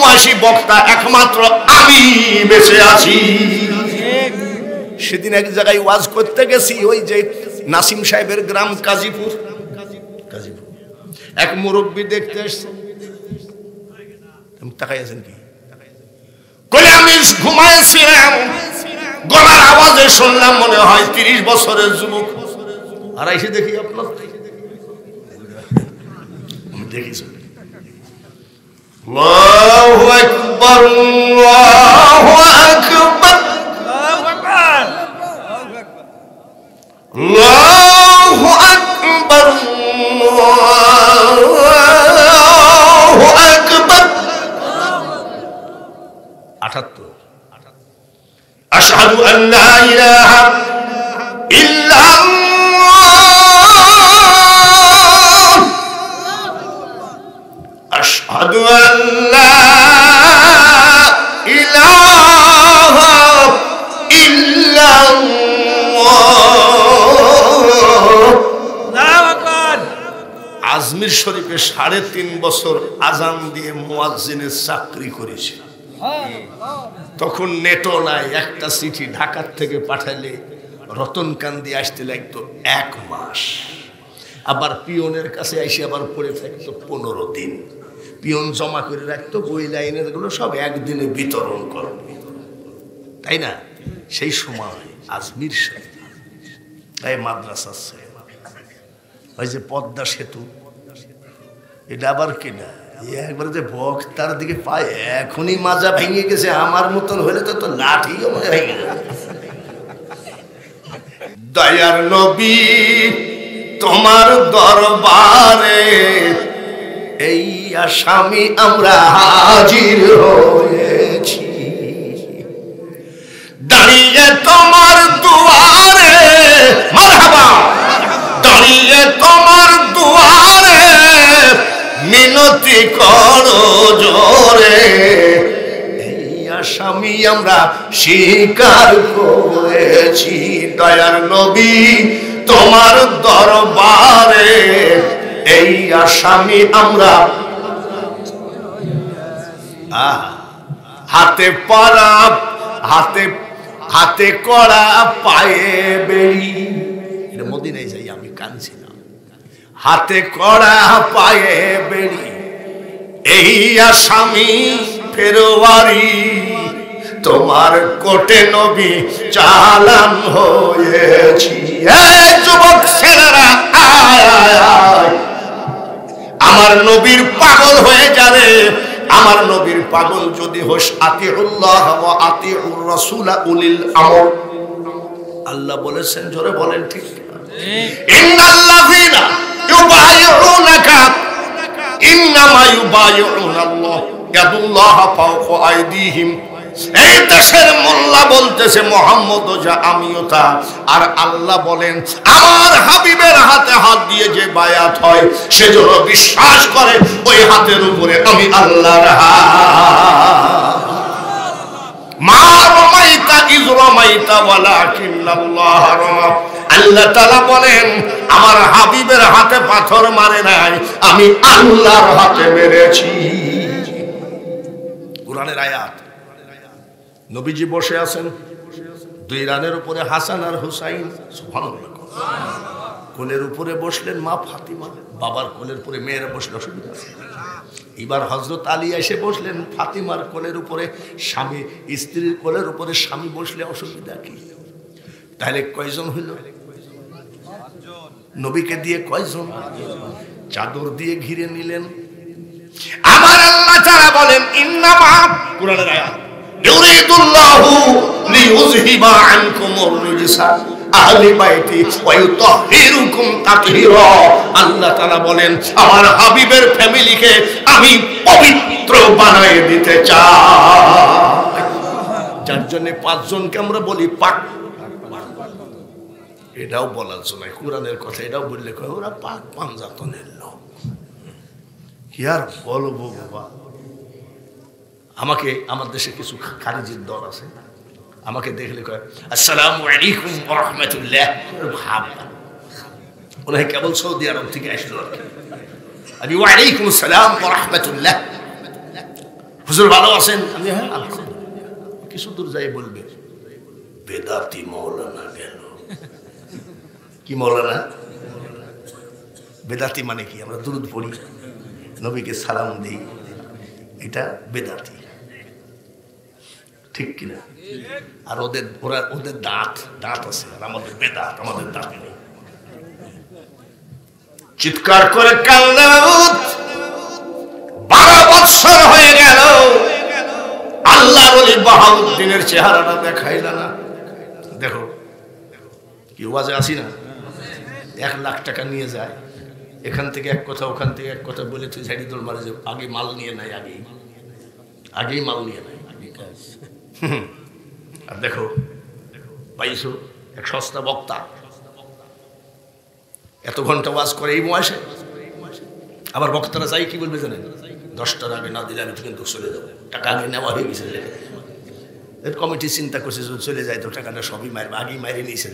প্রবাসী বক্তা একমাত্র আমি বেঁচে আছি। সেদিন এক জায়গায় ওয়াজ করতে গেছি, ওই যে নাসিম সাহেবের গ্রাম কাজীপুর, এক মুরব্বী দেখতে এসছে। তাকাই আছেন কি? কইলে আমি ঘুমাইছিলাম, গলার আওয়াজে শুনলাম মনে হয় 30 বছরের যুবক। আর এসে দেখি আপনার দেখিস আল্লাহু আকবার, আল্লাহু আকবার, আল্লাহু আকবার, আল্লাহু আকবার। 78 আশহাদু আন লা ইলাহা ইল্লাল্লাহ, আশহাদু আন লা ইলাহা ইল্লাল্লাহ। আজমির শরীফে 3.5 বছর আজান দিয়ে মুয়াজ্জিনের চাকরি করেছে। তখন নেটও নাই, একটা চিঠি ঢাকার থেকে পাঠালে রতনকান্দি আসতে লাগতো 1 মাস। আবার পিয়নের কাছে এসে আবার পড়ে থাকতো 15 দিন। পিয়ন জমা করে রাখতো, বই লাইনের গুলো সব একদিনে বিতরণ করবে, তাই না? সেই সময় আজমির শরীফ এই মাদ্রাসা ছিল, ওই যে পদ্মা সেতু, এটা আবার কিনা একবারে যে বক্তার দিকে পায় এখনই মাজা ভেঙে গেছে। আমার মতন হলে তো লাঠিও ভেঙে যাবে। দয়ার নবী তোমার দরবারে এই আসামি আমরা হাজির হয়েছি, দাঁড়িয়ে তোমার দুয়ারে, মারহাবা, দাঁড়িয়ে তোমার দুয়ারে মিনতি করো জোরে, এই আসামি আমরা স্বীকার করেছি। দয়ার নবী তোমার দরবারে এই আসামি আমরা, হাতে পরা, হাতে কড়া, পায়ে বেড়ি। এটা মদিনায় যাই আমি কাঁদছিলাম। হাতে কড়া, পায়ে বেড়ি, এই আসামি ফেরওয়ারি, তোমার কোটে নবী চালান হয়েছি। যুবক ছেলেরা আয় আয় আয়, আমার নবীর পাগল হয়ে যাবে। আমার নবীর পাগল যদি হোস, আতিউল্লাহ ওয়া আতিউর রাসূল উলিল আমর। আল্লাহ বলেছেন, জোরে বলেন ঠিক। ইন্নাল্লাযীনা ইউবাইউনাকা ইন্নামা ইউবাইউনাল্লাহ ইয়াদুল্লাহি ফাওকা আইদিহিম। এই দেশের মোল্লা বলতেছে মুহাম্মদ যা আমিও তা, আর আল্লাহ বলেন আমার হাবিবের হাতে হাত দিয়ে যে বায়াত হয় সে যেন বিশ্বাস করে ওই হাতের উপরে আমি আল্লাহর হাত। মা রমাইতা ইয রমাইতা ওয়ালাকিন্নাল্লাহ রমা। আল্লাহ তাআলা বলেন আমার হাবিবের হাতে পাথর মারে নাই, আমি আল্লাহর হাতে মেরেছি। কুরআনের আয়াত। নবীজি বসে আছেন, 2 রানের উপরে হাসান আর হুসাইন, সুবহানাল্লাহ। কোলের উপরে বসলেন মা ফাতিমা, বাবার কোলের উপরে মেয়েরা বসলে অসুবিধা আছে? এবার হযরত আলী এসে বসলেন ফাতিমার কোলের উপরে, স্বামী স্ত্রীর কোলের উপরে স্বামী বসলে অসুবিধা কি? তাহলে কয়জন হইল? নবীকে দিয়ে কয়জন? চাদর দিয়ে ঘিরে নিলেন। আমার আল্লাহ তাআলা বলেন ইন্নামা, কুরআনের আয়াত, ইউরিদুল্লাহু লিইউযহিবা আনকুমুর রিজসা আহলি বাইতি ওয়া ইউতাহহিরুকুম তাতহীরা। আল্লাহ তাআলা বলেন আমার হাবিবের ফ্যামিলিকে আমি পবিত্র বানায় দিতে চাই। যার জন্য 5 জনকে আমরা বলি পাক, এটাও বলার জন্য কোরআনের কথা, এটাও বললে কয় ওরা পাক পাঞ্জাতনের লোক। কি আর বলবো বাবা। আমাকে, আমার দেশে কিছু খারিজির দল আছে, আমাকে দেখলে কয় আসসালামু আলাইকুম ওয়া রাহমাতুল্লাহ। ভাব ওরা কেবল সৌদি আরব থেকে আসলো আর কি। আমি ওয়া আলাইকুম আসসালাম ওয়া রাহমাতুল্লাহ। হুজুর ভালো আছেন? আমি হ্যাঁ আলহামদুলিল্লাহ। কিছু দূর যাই বলবে বেদাতি মৌলানা গেল। কি মৌলানা? বেদাতি মানে কি? আমরা দুরূদ পড়ি, নবীকে সালাম দিই, এটা বেদাতি, ঠিক কিনা? আর ওদের দাঁত আছে, আর আমাদের বেদাত, আমাদের দাঁত নেই। চিৎকার করে কান্না, 12 বছর হয়ে গেল আল্লাহর ওলি বাহাউদ্দিনের চেহারাটা দেখাইল না। দেখো কি ওয়াজে আসি না, 1 লাখ টাকা নিয়ে যায়, এখান থেকে এক কথা ওখান থেকে এক কথা বলে তুই ঝাড়ি দোল মারে যে আগে মাল নিয়ে নাই, আগেই মাল নিয়ে নাই। আর দেখো পাইছো এক সস্তা বক্তা, এত ঘন্টা ওয়াজ করে এই বয়সে। আবার বক্তারা চাই কি বলবে জানেন? 10টার আগে না দিলে আমি কিন্তু চলে যাবো, টাকা আগে নেওয়া হয়ে গেছে। এর কমিটি চিন্তা করছে যদি চলে যায় তো টাকাটা সবই মারবে, আগেই মারিয়ে নিয়েছে।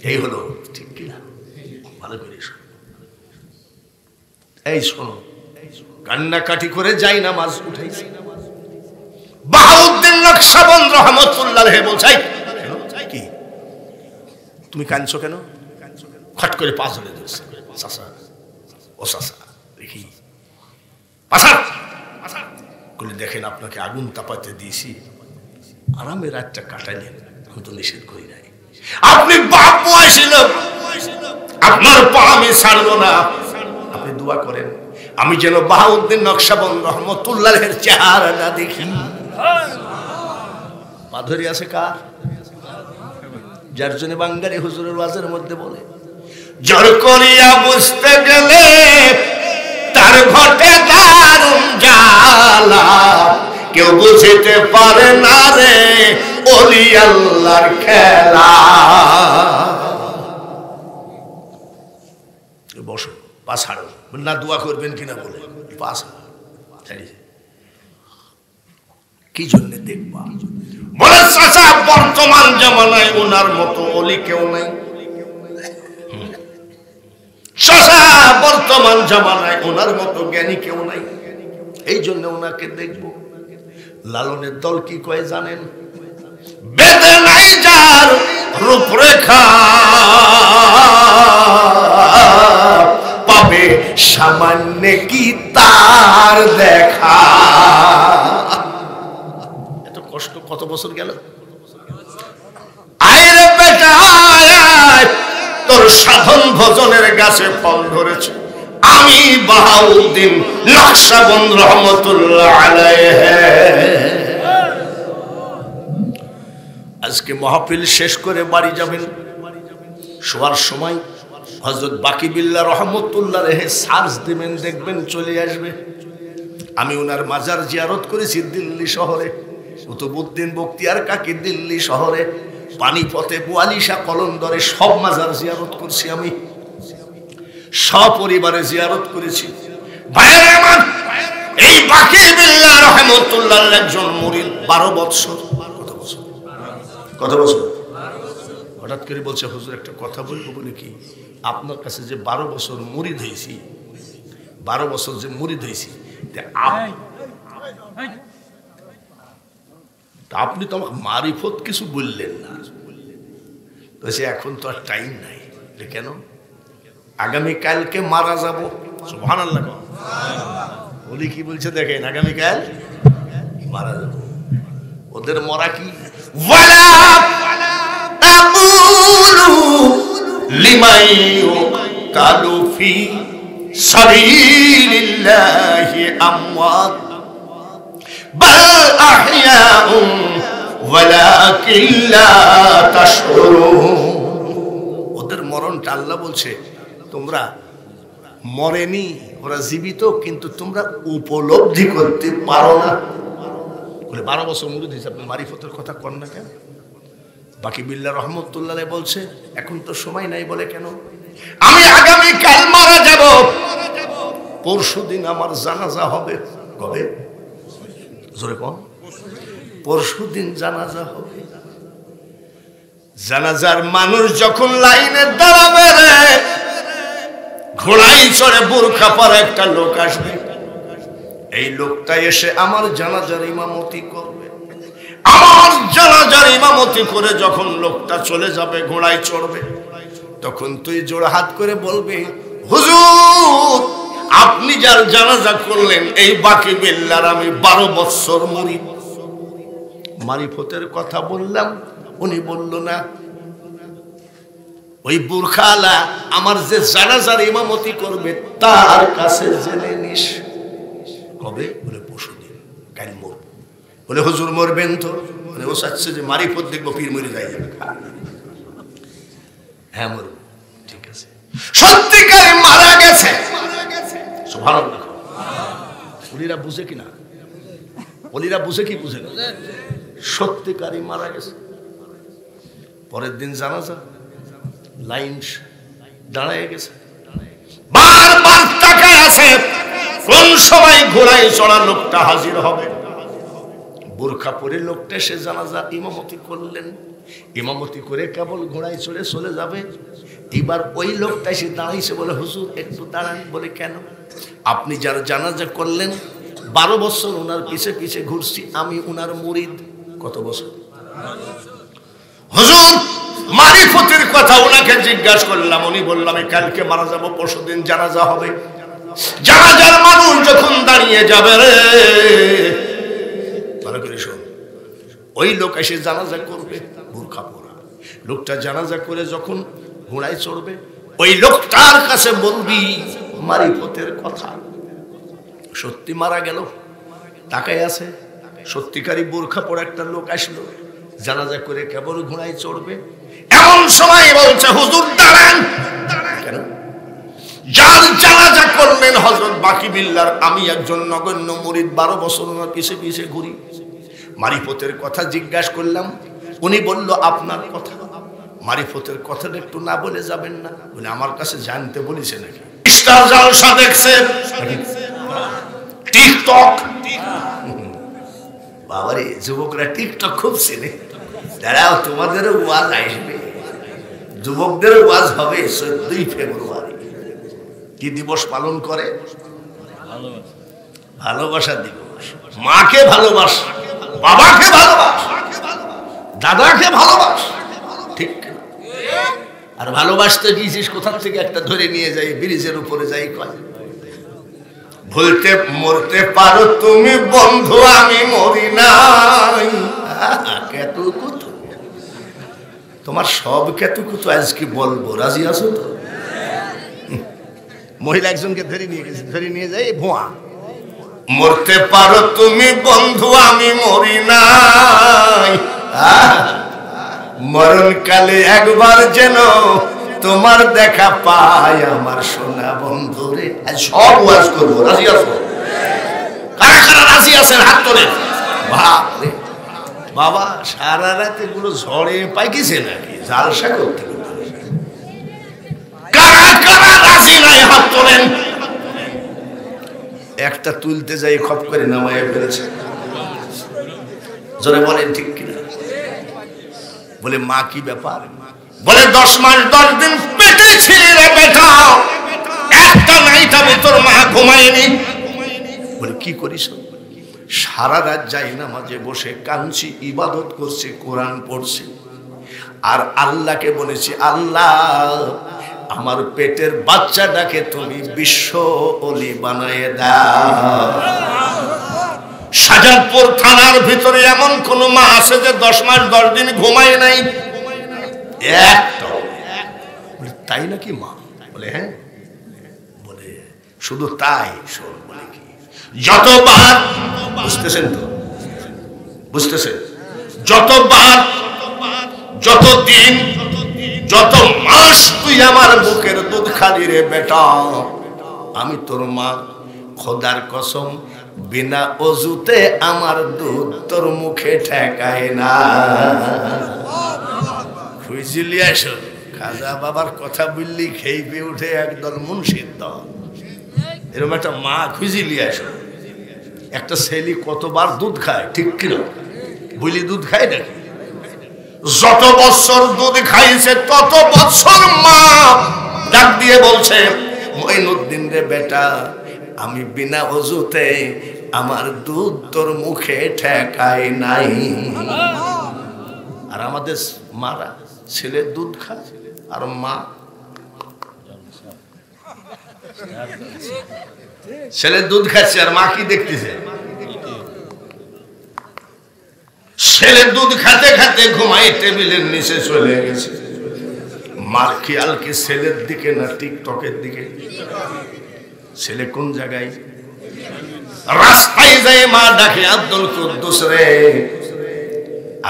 এই হলো, ঠিক কিনা? ভালো করে এই শোনো, কান্নাকাটি করে যাই না মাছ উঠাইছি। বাহাউদ্দিন নকশবন্দ রহমতুল্লাহ আলাইহি বলছে, কি তুমি কাঁদছো কেন? খট করে পা ঝুলে দিয়েছে। চাচা, ও চাচা দেখি পাশা বলে, দেখেন আপনাকে আগুন তাপাতে দিয়েছি, আরামে রাতটা কাটাইলেন, আমি তো নিষেধ করি নাই। আপনি বাপ বয়সী লোক, আপনার পা আমি ছাড়বো না। আপনি দোয়া করেন আমি যেন বাহাউদ্দিন নকশবন্দ রহমতুল্লাহ আলাইহির চেহারাটা দেখি। মাধুরী আছে কার? যার জন্য বাঙালি হুজুরের ওয়াজের মধ্যে বলে, জোর করিয়া বুঝতে গেলে তার ঘটে দারুণ জ্বালা, কেউ বুঝতে পারে না রে ওলি আল্লাহর খেলা। বসো, পা ছাড়ো না, দোয়া করবেন কিনা বলে পা ছাড়ি। কি জন্য দেখবা? বলে চাচা বর্তমান জামানায় ওনার মতো ওলি কেউ নাই। চাচা বর্তমান জামানায় ওনার মতো জ্ঞানী কেউ নাই, এই জন্য ওনাকে দেখবো। লালনের দল কি কয় জানেন? বেদে নাই যার রূপরেখা, পাবে সামান্য কি তার দেখা। এত কষ্ট কত বছর গেল। আরে বেটা তোর সাধন ভজনের গাছে ফল ধরেছে, আমি বাহাউদ্দিন নকশবন্দ রহমতুল্লাহ আলাইহি। আজকে মাহফিল শেষ করে বাড়ি যাবেন, শোয়ার সময় হযরত বাকি বিল্লাহ রহমতুল্লাহ আলাইহি সার্চ দিবেন, দেখবেন চলে আসবে। আমি ওনার মাজার জিয়ারত করেছি দিল্লি শহরে, কুতুবউদ্দিন বখতিয়ার কাকি দিল্লি শহরে, পানিপথে, বোয়ালিশা, কলন্দরে সব মাজার জিয়ারত করছি। আমি সপরিবারে জিয়ারত করেছি। ভাইয়েরা আমার, এই বাকি বিল্লাহ রহমতুল্লাহ একজন মুরিদ 12 বছর। কত বছর? হঠাৎ করে বলছে হুজুর একটা কথা বলবো। বলে কি? আপনার কাছে যে 12 বছর মুরিদ হয়েছি, 12 বছর যে মুরিদ হয়েছি, আপনি তো আমাকে মারিফত কিছু বললেন না। বলছে এখন তো আর টাইম নাই। কেন? আগামীকালকে মারা যাব। সুবহানাল্লাহ। বলি কি বলছে দেখেন, আগামীকাল মারা যাব। ওদের মরা কি? ওয়ালা তাকুলু লিমান ইউকালু ফি সাবিলিল্লাহি আমওয়াত বাল আহইয়াউন ওয়ালাকিন লা তাশউরুন। ওদের মরণটা আল্লাহ বলছে তোমরা মরেনি, ওরা জীবিত, কিন্তু তোমরা উপলব্ধি করতে পারো না। বলে 12 বছর মুরিদ হয়েছে, আপনি মারিফতের কথা কন না কেন? বাকি বিল্লাহ রহমতুল্লাহ বলছে এখন তো সময় নাই। বলে কেন? আমি আগামীকাল মারা যাব, পরশুদিন আমার জানাজা হবে। কবে? জোরে কোন? পরশুদিন জানাজা হবে। জানাজার মানুষ যখন লাইনে দাঁড়াবে রে, ঘোড়ায় চড়ে বোরখা পরা একটা লোক আসবে, এই লোকটা এসে আমার জানাজার ইমামতি করবে। আমার জানাজার ইমামতি করে যখন লোকটা চলে যাবে, ঘোড়ায় চড়বে, তখন তুই জোড়া হাত করে বলবি, হুজুর আপনি যার জানাজা করলেন এই বাকি বিল্লার আমি 12 বছর মুরিদ। মারিফতের কথা বললাম, উনি বলল না, ওই বুরখালা আমার যে জানাজার ইমামতি করবে তার কাছে জেনে নিস। কবে? বলে পরশুদিন, কাল মরব। বলে হুজুর মরবেন তো? বলে ও চাচ্ছে যে মারিফত দেখবো, পীর মরে যাই যাবে। হ্যাঁ মরব, ঠিক আছে। সত্যিকারে মারা গেছে, সুবহানাল্লাহ। ওলিরা বুঝে কিনা? ওলিরা বুঝে কি বুঝে না? সত্যিকারই মারা গেছে। পরের দিন জানাজা, লাইন দাঁড়ায় গেছে, বারবার তাকায় আছে কোন সময় ঘোড়ায় চড়া লোকটা হাজির হবে। বোরখা পরে লোকটা সে জানাজা ইমামতি করলেন, ইমামতি করে কেবল ঘোড়ায় চড়ে চলে যাবে। এবার ওই লোকটা এসে দাঁড়াইছে, বলে হুজুর একটু দাঁড়ান। বলে কেন? আপনি যার জানাজা করলেন 12 বছর ওনার পিছে পিছে ঘুরছি, আমি ওনার মুরিদ। কত বছর? হুজুর মারিফতের কথা ওনাকে জিজ্ঞাসা করলাম, উনি বললাম কালকে মারা যাব, পরশুদিন জানাজা হবে। জানাজার মানুষ যখন দাঁড়িয়ে যাবে রে, ভালো করে শোন, ওই লোক এসে জানাজা করবে, বোরখা পরা লোকটা জানাজা করে যখন ঘোড়ায় চড়বে, ওই লোকটার কাছে বলবি মারিফতের কথা। সত্যি মারা গেল, তাকায় আছে, সত্যিকারী বোরখা পরা একটা লোক আসলো, জানাজা করে কেবল ঘোড়ায় চড়বে। এমন সময় বলছে হুজুর দাঁড়ান। কেন? যার জানাজা করলেন হযরত বাকি বিল্লার আমি একজন নগণ্য মুরিদ, 12 বছর ওনার পিছে পিছে ঘুরি। মারিফতের কথা জিজ্ঞাসা করলাম, উনি বলল আপনার কথা। মারিফতের কথাটা একটু না বলে যাবেন না? বলে আমার কাছে জানতে বলেছে নাকি? স্টার জলসা দেখছেন, টিকটক। বাবারে যুবকরা টিকটক খুব চেনে। দাঁড়াও, তোমাদেরও ওয়াজ আসবে, যুবকদেরও ওয়াজ হবে 14ই ফেব্রুয়ারি। কি দিবস পালন করে? ভালোবাসা দিবস। মাকে ভালোবাস, বাবাকে ভালোবাস, দাদাকে ভালোবাস, ঠিক? আর ভালোবাসতে গিয়েছিস কোথার থেকে একটা ধরে নিয়ে যাই, ব্রিজের উপরে যাই কয় ভুলতে মরতে পারো তুমি বন্ধু, আমি মরি নাই। কেতুকুতু, তোমার সব কেতুকুতু আজকে বলবো, রাজি আছো তো? মহিলা একজনকে ধরে নিয়ে গেছে, ধরে নিয়ে যাই ভুয়া, মরতে পারো তুমি বন্ধু, আমি মরি নাই। মরণকালে একবার যেন তোমার দেখা পায় আমার সোনা বন্ধুরে। আজ সব ওয়াজ করবো, রাজি আছো? কারা কারা রাজি আছেন হাত তোলেন। বাপরে বাবা, সারা রাত এগুলো ঝড়ে পাইকিছে নাকি? জালসা করতে কারা কারা রাজি নাই হাত তোলেন। একটা তুলতে যাই খপ করে নামায় ফেলেছে। জোরে বলেন ঠিক কিনা? বলে মা কি ব্যাপার? বলে 10 মাস 10 দিন পেটে ছিলি রে বেটা, একটা নাইটা তোর মা ঘুমায়নি। বলে কি করিস? সারা রাত যাই না মাঝে বসে কাঁদছি, ইবাদত করছি, কোরআন পড়ছি, আর আল্লাহকে বলেছি আল্লাহ আমার পেটের বাচ্চাটাকে তুমি বিশ্ব ওলি বানায় দাও। শাহজাদপুর থানার ভিতরে এমন কোন মা আছে যে 10 মাস 10 দিন ঘুমায় নাই? একটা। তাই নাকি মা? বলে হ্যাঁ। বলে শুধু তাই? শোন, বলে কি যতবার, বুঝতেছেন তো? বুঝতেছেন? যতবার, যত দিন, যত মাস তুই আমার বুকের দুধ খালি রে বেটা, আমি তোর মা, খোদার কসম বিনা অজুতে আমার দুধ তোর মুখে ঠেকায় না। খুঁজলি আসো, খাজা বাবার কথা বললি খেয়ে উঠে একদল মুন্সির দল। এরকম একটা মা খুঁজিলি আসো। একটা ছেলে কতবার দুধ খায়, ঠিক কিনা? বলি দুধ খায় নাকি? যত বছর দুধ খাইছে তত বছর মা ডাক দিয়ে বলছে মঈনুদ্দিন রে বেটা, আমি বিনা ওযুতে আমার দুধ তোর মুখে ঠেকায় নাই। আর আমাদের মারা ছেলে দুধ খায় আর মা ছেলে দুধ খাচ্ছে আর মা কি দেখতেছে? ছেলে দুধ খাতে খাতে ঘুমাই টেবিলের নিচে চলে গেছে। মার খেয়াল কি ছেলের দিকে না টিকটকের দিকে? ছেলে কোন জায়গায়? রাস্তায় যায় মা ডাকে, আব্দুল কুদ্দুস রে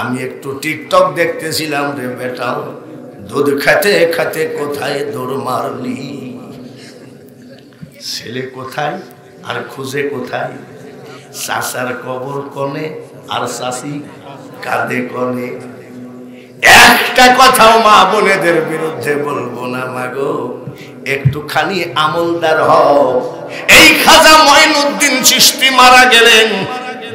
আমি একটু টিকটক দেখতেছিলাম রে বেটা, দুধ খাতে খাতে কোথায় দৌড় মারলি? ছেলে কোথায় আর খুঁজে কোথায়? চাচার কবর কোণে আর চাচি কাঁদে কোণে। একটা কথাও মা বোনেদের বিরুদ্ধে বলবো না মাগো, একটুখানি আমলদার হও। এই খাজা মঈনুদ্দিন চিশতি মারা গেলেন,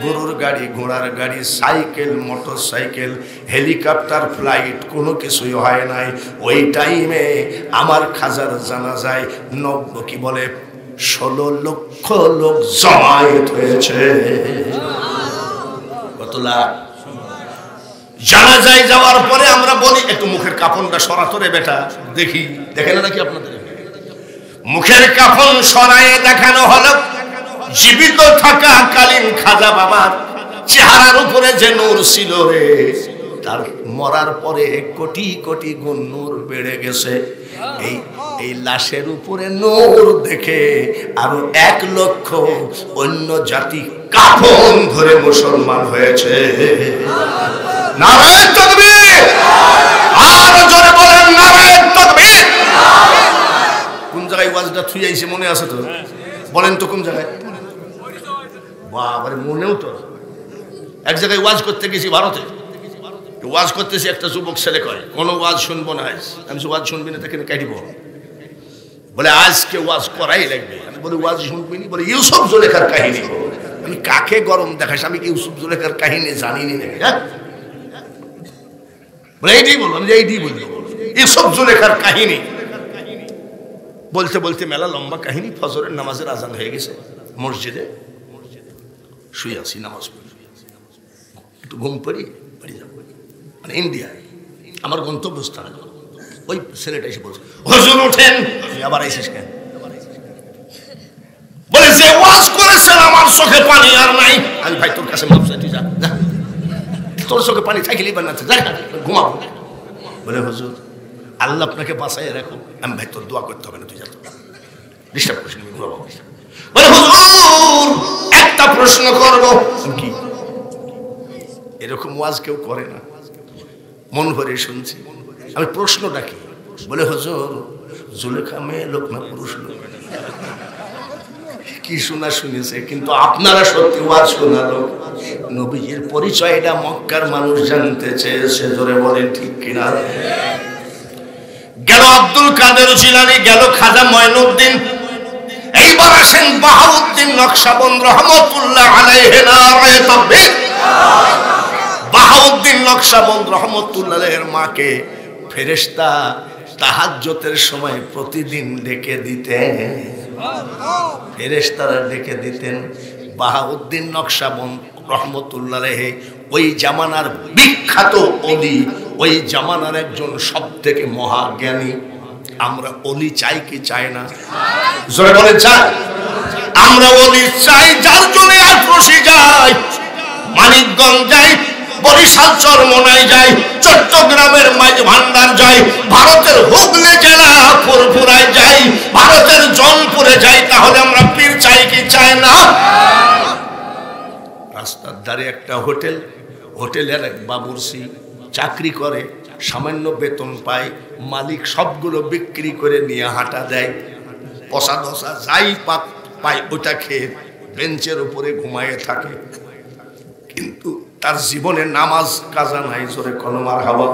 গরুর গাড়ি, ঘোড়ার গাড়ি, cycle, motor cycle, helicopter, flight কোনো কিছুই হয় নাই। ওই টাইমে আমার খাজার জানাজায় 16 লক্ষ লোক জমায়েত হয়েছে। কত লাখ? জানাজায় যাওয়ার পরে আমরা বলি একটু মুখের কাফনটা সরাতো রে বেটা, দেখি। দেখে না নাকি আপনাদের? মুখের কাফন সরায়ে দেখানো হলো জীবিত থাকা কালীন খাজা বাবার চেহারার উপরে যে নূর ছিল রে, তার মরার পরে কোটি কোটি গুণ নূর বেড়ে গেছে। এই লাশের উপরে নূর দেখে আরো 1 লক্ষ অন্য জাতি কাফন ধরে মুসলমান হয়েছে। নারায়ে তাকবীর! আর জোরে বলেন নারায়ে তাকবীর! কোন জায়গায় ওয়াজটা থুই আইছে মনে আছে তো? বলেন তো কোন জায়গায়? বাবারে মনেও তো। এক জায়গায় ওয়াজ করতে গেছি ভারতে, ওয়াজ করতেছি, একটা যুবক ছেলে কয় কোনো ওয়াজ শুনবো না আজ। আমি ওয়াজ শুনবি না তাকে কাটিব। বলে আজকে ওয়াজ করাই লাগবে। আমি বলি ওয়াজ শুনবি নি? বলে ইউসুফ জুলেখার কাহিনী। আমি কাকে গরম দেখাস? আমি কি ইউসুফ জুলেখার কাহিনী জানিনি নাকি? হ্যাঁ বলে এইটাই বলবো। আমি এইটাই বলি, ইউসুফ জুলেখার কাহিনী। বলতে বলতে মেলা লম্বা কাহিনী। ফজরের নামাজের আজান হয়ে গেছে, মসজিদে শুয়ে আছি, নামাজ পড়ি, একটু ঘুম পড়ি, বাড়ি যাবো। মানে ইন্ডিয়ায় আমার গন্তব্যস্থানে ওই ছেলেটা এসে বলছে, হুজুর ওঠেন। আবার আইসিস কেন? বলে যে ওয়াজ করেছেন আমার চোখে পানি আর নাই। আমি ভাই তোর কাছে মাপ চাইতে, যা, তোর চোখে পানি থাকিলেই বানাচ্ছে, যা ঘুমাবো। বলে হুজুর আল্লাহ আপনাকে বাঁচাইয়ে রাখো। আমি ভাই তোর দোয়া করতে হবে না, তুই যা, ডিস্টার্ব করিস না, ঘুমাবো। বলে হুজুর একটা প্রশ্ন করবো। কি? এরকম ওয়াজ কেউ করে না, মন ভরে শুনছি। আমি প্রশ্নটা কি? বলে হুজুর জুলেখা মেয়ে লোক না পুরুষ লোক? কি শোনা শুনেছে, কিন্তু আপনারা সত্যি ওয়াজ শোনা লোক। নবীজির পরিচয় এটা মক্কার মানুষ জানতে চেয়েছে, জোরে বলেন ঠিক কিনা? গেল আব্দুল কাদের জিলানী, গেল খাজা মঈনুদ্দিন, এইবার আসেন বাহাউদ্দিন নকশবন্দ রহমতুল্লাহ আলাইহি। নারায়ে তাকবীর! বাহাউদ্দিন নকশবন্দ রহমতুল্লাহ আলাইহির মাকে ফেরেশতা তাহাজ্জুদের সময় প্রতিদিন ডেকে দিতেন। ফেরেশতারা ডেকে দিতেন। বাহাউদ্দিন নকশবন্দ রহমতুল্লাহ আলাইহি ওই জামানার বিখ্যাত ওলি, ওই জামানার একজন সবথেকে মহাজ্ঞানী। আমরা ওলি চাই কি চাই না? জোরে বলে চাই। আমরা ওলি চাই যার জন্য আক্রোশী যায়, মানিকগঞ্জ যায়, বরিশাল চরমোনাই যায়, চট্টগ্রামের মাঝ ভান্ডার যায়, ভারতের হুগলি জেলা ফুরফুরায় যাই, ভারতের জলপুরে যাই। তাহলে আমরা পীর চাই কি চাই না? রাস্তার ধারে একটা হোটেল, হোটেলের এক বাবুর্চি চাকরি করে, সামান্য বেতন পায়, মালিক সবগুলো বিক্রি করে নিয়ে হাঁটা দেয়, পচা ধসা যাই পায় ওটা খেয়ে বেঞ্চের উপরে ঘুমায়ে থাকে। কিন্তু তার জীবনে নামাজ কাজা নাই। জোরে কলমার হাওয়া।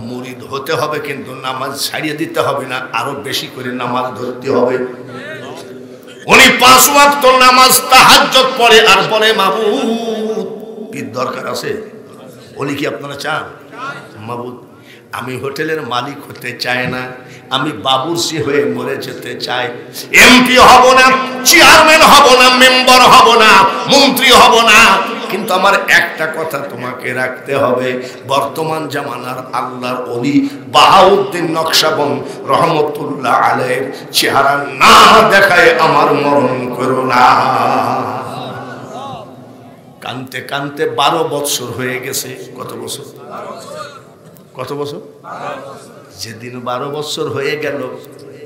মুরিদ হতে হবে, কিন্তু নামাজ ছাড়িয়ে দিতে হবে না, আরো বেশি করে নামাজ ধরতে হবে। উনি 5 ওয়াক্ত নামাজ তাহাজ্জুদ পড়ে আর বলে মাবুদ পীর দরকার আছে। ওলি কি আপনারা চান? মাবুদ আমি হোটেলের মালিক হতে চাই না, আমি বাবুর্চি হয়ে মরে যেতে চাই। এমপি হব না, চেয়ারম্যান হব না, মেম্বার হব না, মন্ত্রী হব না, কিন্তু আমার একটা কথা তোমাকে রাখতে হবে, বর্তমান জামানার আল্লাহর ওলি বাহাউদ্দিন নকশবন্দ রহমতুল্লাহ আলাইহির চেহারা না দেখায় আমার মরণ করো না। কানতে কানতে 12 বছর হয়ে গেছে। কত বছর? কত বছর? যেদিন 12 বছর হয়ে গেল,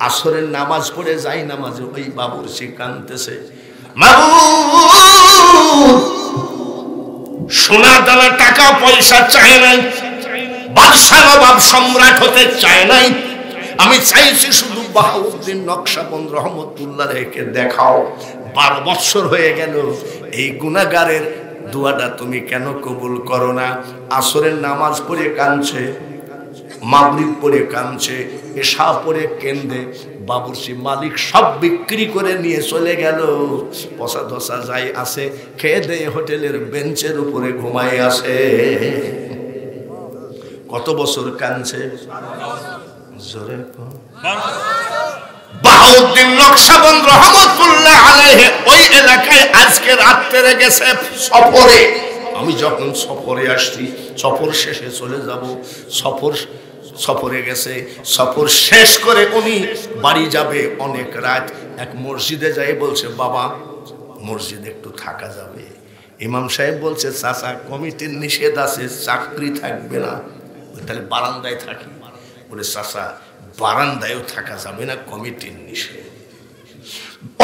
আসরের নামাজ পড়ে যাই নামাজে ওই বাবুর্চি কানতেছে, সোনা দানা টাকা পয়সা চায় নাই, বাদশা নবাব সম্রাট হতে চায় নাই, আমি চাইছি শুধু বাহাউদ্দিন নকশবন্দ রহমতুল্লাহ আলাইহিকে দেখাও। 12 বছর হয়ে গেল, এই গুনাহগারের দোয়াটা তুমি কেন কবুল করো না? আসরের নামাজ পড়ে কাঁদছে, মাগরিব পড়ে কাঁদছে, এশা পড়ে কেন্দে। বাবুর্চি মালিক সব বিক্রি করে নিয়ে চলে গেল। পচা ধসা যাই আছে, খেয়ে দেয়ে হোটেলের বেঞ্চের উপরে ঘুমায় আসে। কত বছর কাঁদছে? জোরে বাহাউদ্দিন নকশবন্দ রহমতুল্লাহ আলাইহি ওই এলাকায় আজকে রাত্রে গেছে সফরে। আমি যখন সফরে আসছি, সফর শেষে চলে যাব, সফরে গেছে, সফর শেষ করে উনি বাড়ি যাবে অনেক রাত। এক মসজিদে যাই বলছে, বাবা মসজিদে একটু থাকা যাবে? ইমাম সাহেব বলছে, চাচা কমিটির নিষেধ আছে, চাকরি থাকবে না, তাহলে বারান্দায় থাকি। বলে, চাচা বারান্দায়ও থাকা যাবে না, কমিটির নিষেধ।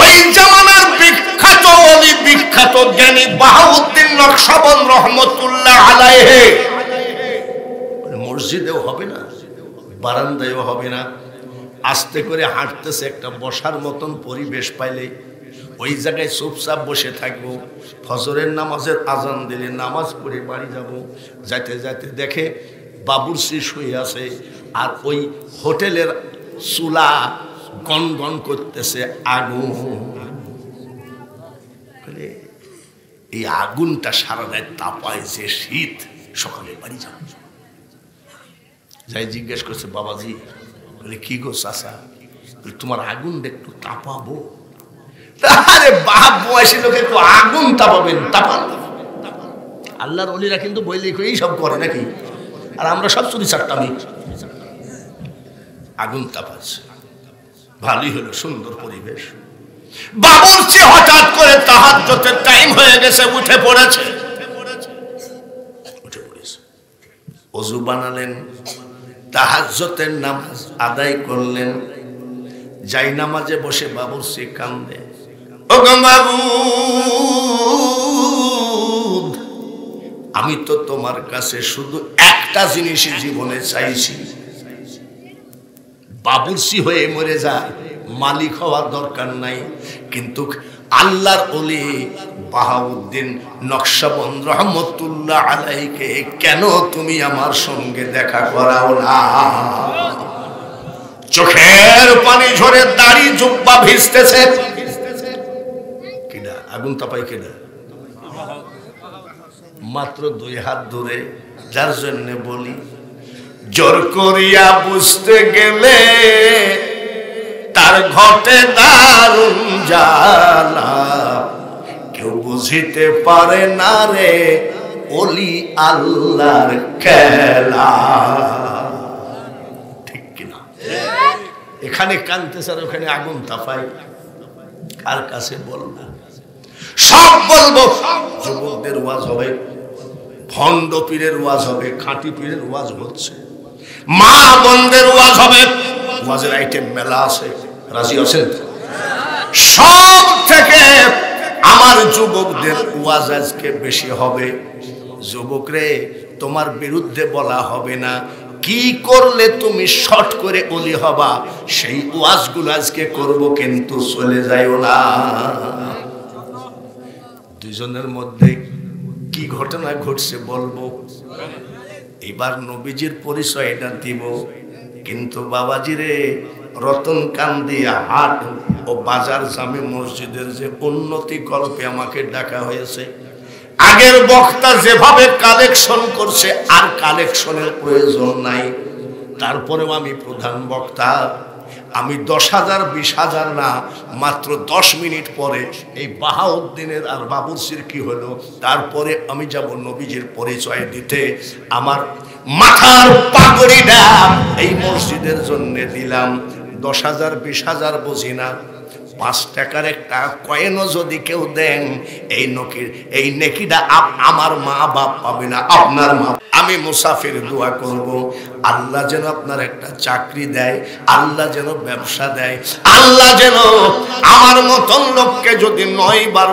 ওই জামানার বিখ্যাত ওলি, বিখ্যাত জ্ঞানী বাহাউদ্দিন নকশবন্দ রহমতুল্লাহ আলাইহি মসজিদেও হবে না, বারান্দায়ও হবে না। আস্তে করে হাঁটতেছে, একটা বসার মতন পরিবেশ পাইলে ওই জায়গায় চুপচাপ বসে থাকবো। ফজরের নামাজের আজান দিলে নামাজ পড়ে বাড়ি যাব। যাইতে যাইতে দেখে বাবুর্চি শুয়ে আছে, আর ওই হোটেলের চুলা গনগন করতেছে আগুন। এই আগুনটা সারা রাত তাপায়, যে শীত, সকালে বাড়ি যাব। যাই জিজ্ঞেস করছে, বাবাজি, বলে কি গো চাচা, তোমার আগুন একটু তাপাবো? আরে বাপ, বয়সী লোকে একটু আগুন তাপাবেন, তাপান। আল্লাহর ওলিরা কিন্তু বইলে এই সব করে নাকি? আর আমরা সব চুরি চারটামি। আগুন তাপাচ্ছে, ভালোই হলো, সুন্দর পরিবেশ। বাবুর্চি হঠাৎ করে তাহাজ্জুদের টাইম হয়ে গেছে, উঠে পড়েছে। ওযু বানালেন, তাহাজ্জুদের নামাজ আদায় করলেন। যাই নামাজে বসে বাবুর্চি কান্দে, ও মাবুদ, আমি তো তোমার কাছে শুধু একটা জিনিসই জীবনে চাইছি, বাবুর্চি হয়ে মরে যা, মালিক হওয়ার দরকার নাই। কিন্তু আল্লাহর ওলি বাহাউদ্দিন নকশবন্দ রহমতুল্লাহ আলাইহিকে কেন তুমি আমার সঙ্গে দেখা করাও না? চোখের পানি ঝরে, দাড়ি জুব্বা ভিজতেছে। কিনা আগুন তাপাই? কিনা মাত্র 2 হাত দূরে। যার জন্য বলি, জোর করিয়া বুঝতে গেলে তার ঘটে দারুণ জ্বালা, কেউ বুঝিতে পারে না রে ওলি আল্লাহর খেলা। ঠিক কিনা? এখানে কানতেছে আর ওখানে আগুন তাপাই। কার কাছে বলবো? সব বলবো। যুবকদের ওয়াজ হবে, ভণ্ড পীরের ওয়াজ হবে, খাঁটি পীরের ওয়াজ হচ্ছে, মা বোনদের ওয়াজ হবে। ওয়াজের আইটেম মেলা আছে, রাজি আছেন? সব থেকে আমার যুবকদের ওয়াজ আজকে বেশি হবে। যুবকরে, তোমার বিরুদ্ধে বলা হবে না, কি করলে তুমি শর্ট করে ওলি হবা, সেই ওয়াজগুলো আজকে করব, কিন্তু চলে যাইও না। দুজনের মধ্যে কি ঘটনা ঘটছে বলবো, এবার নবীজির পরিচয়টা দিব। কিন্তু বাবাজিরে, রতন কান্দিয়া হাট ও বাজার জামে মসজিদের যে উন্নতি কল্পে আমাকে ডাকা হয়েছে, আগের বক্তা যেভাবে কালেকশন করছে আর কালেকশনের প্রয়োজন নাই। তারপরেও আমি প্রধান বক্তা। আমি 10,000 20,000 না, মাত্র 10 মিনিট পরে এই বাহাউদ্দিনের আর বাবুরসির কি হলো, তারপরে আমি যাব নবীজির পরিচয় দিতে। আমার মাথার পাগড়িটা এই মসজিদের জন্য দিলাম। 10,000 20,000 বুঝি না, 5 টাকার একটা কয়েনও যদি কেউ দেন, এই নেকিটা আমার মা বাপ পাবে না, আপনার মা। আমি মুসাফির দোয়া করব, আল্লাহ যেন আপনার একটা চাকরি দেয়, আল্লাহ যেন ব্যবসা দেয়, আল্লাহ যেন আমার মতন লোককে যদি 9 বার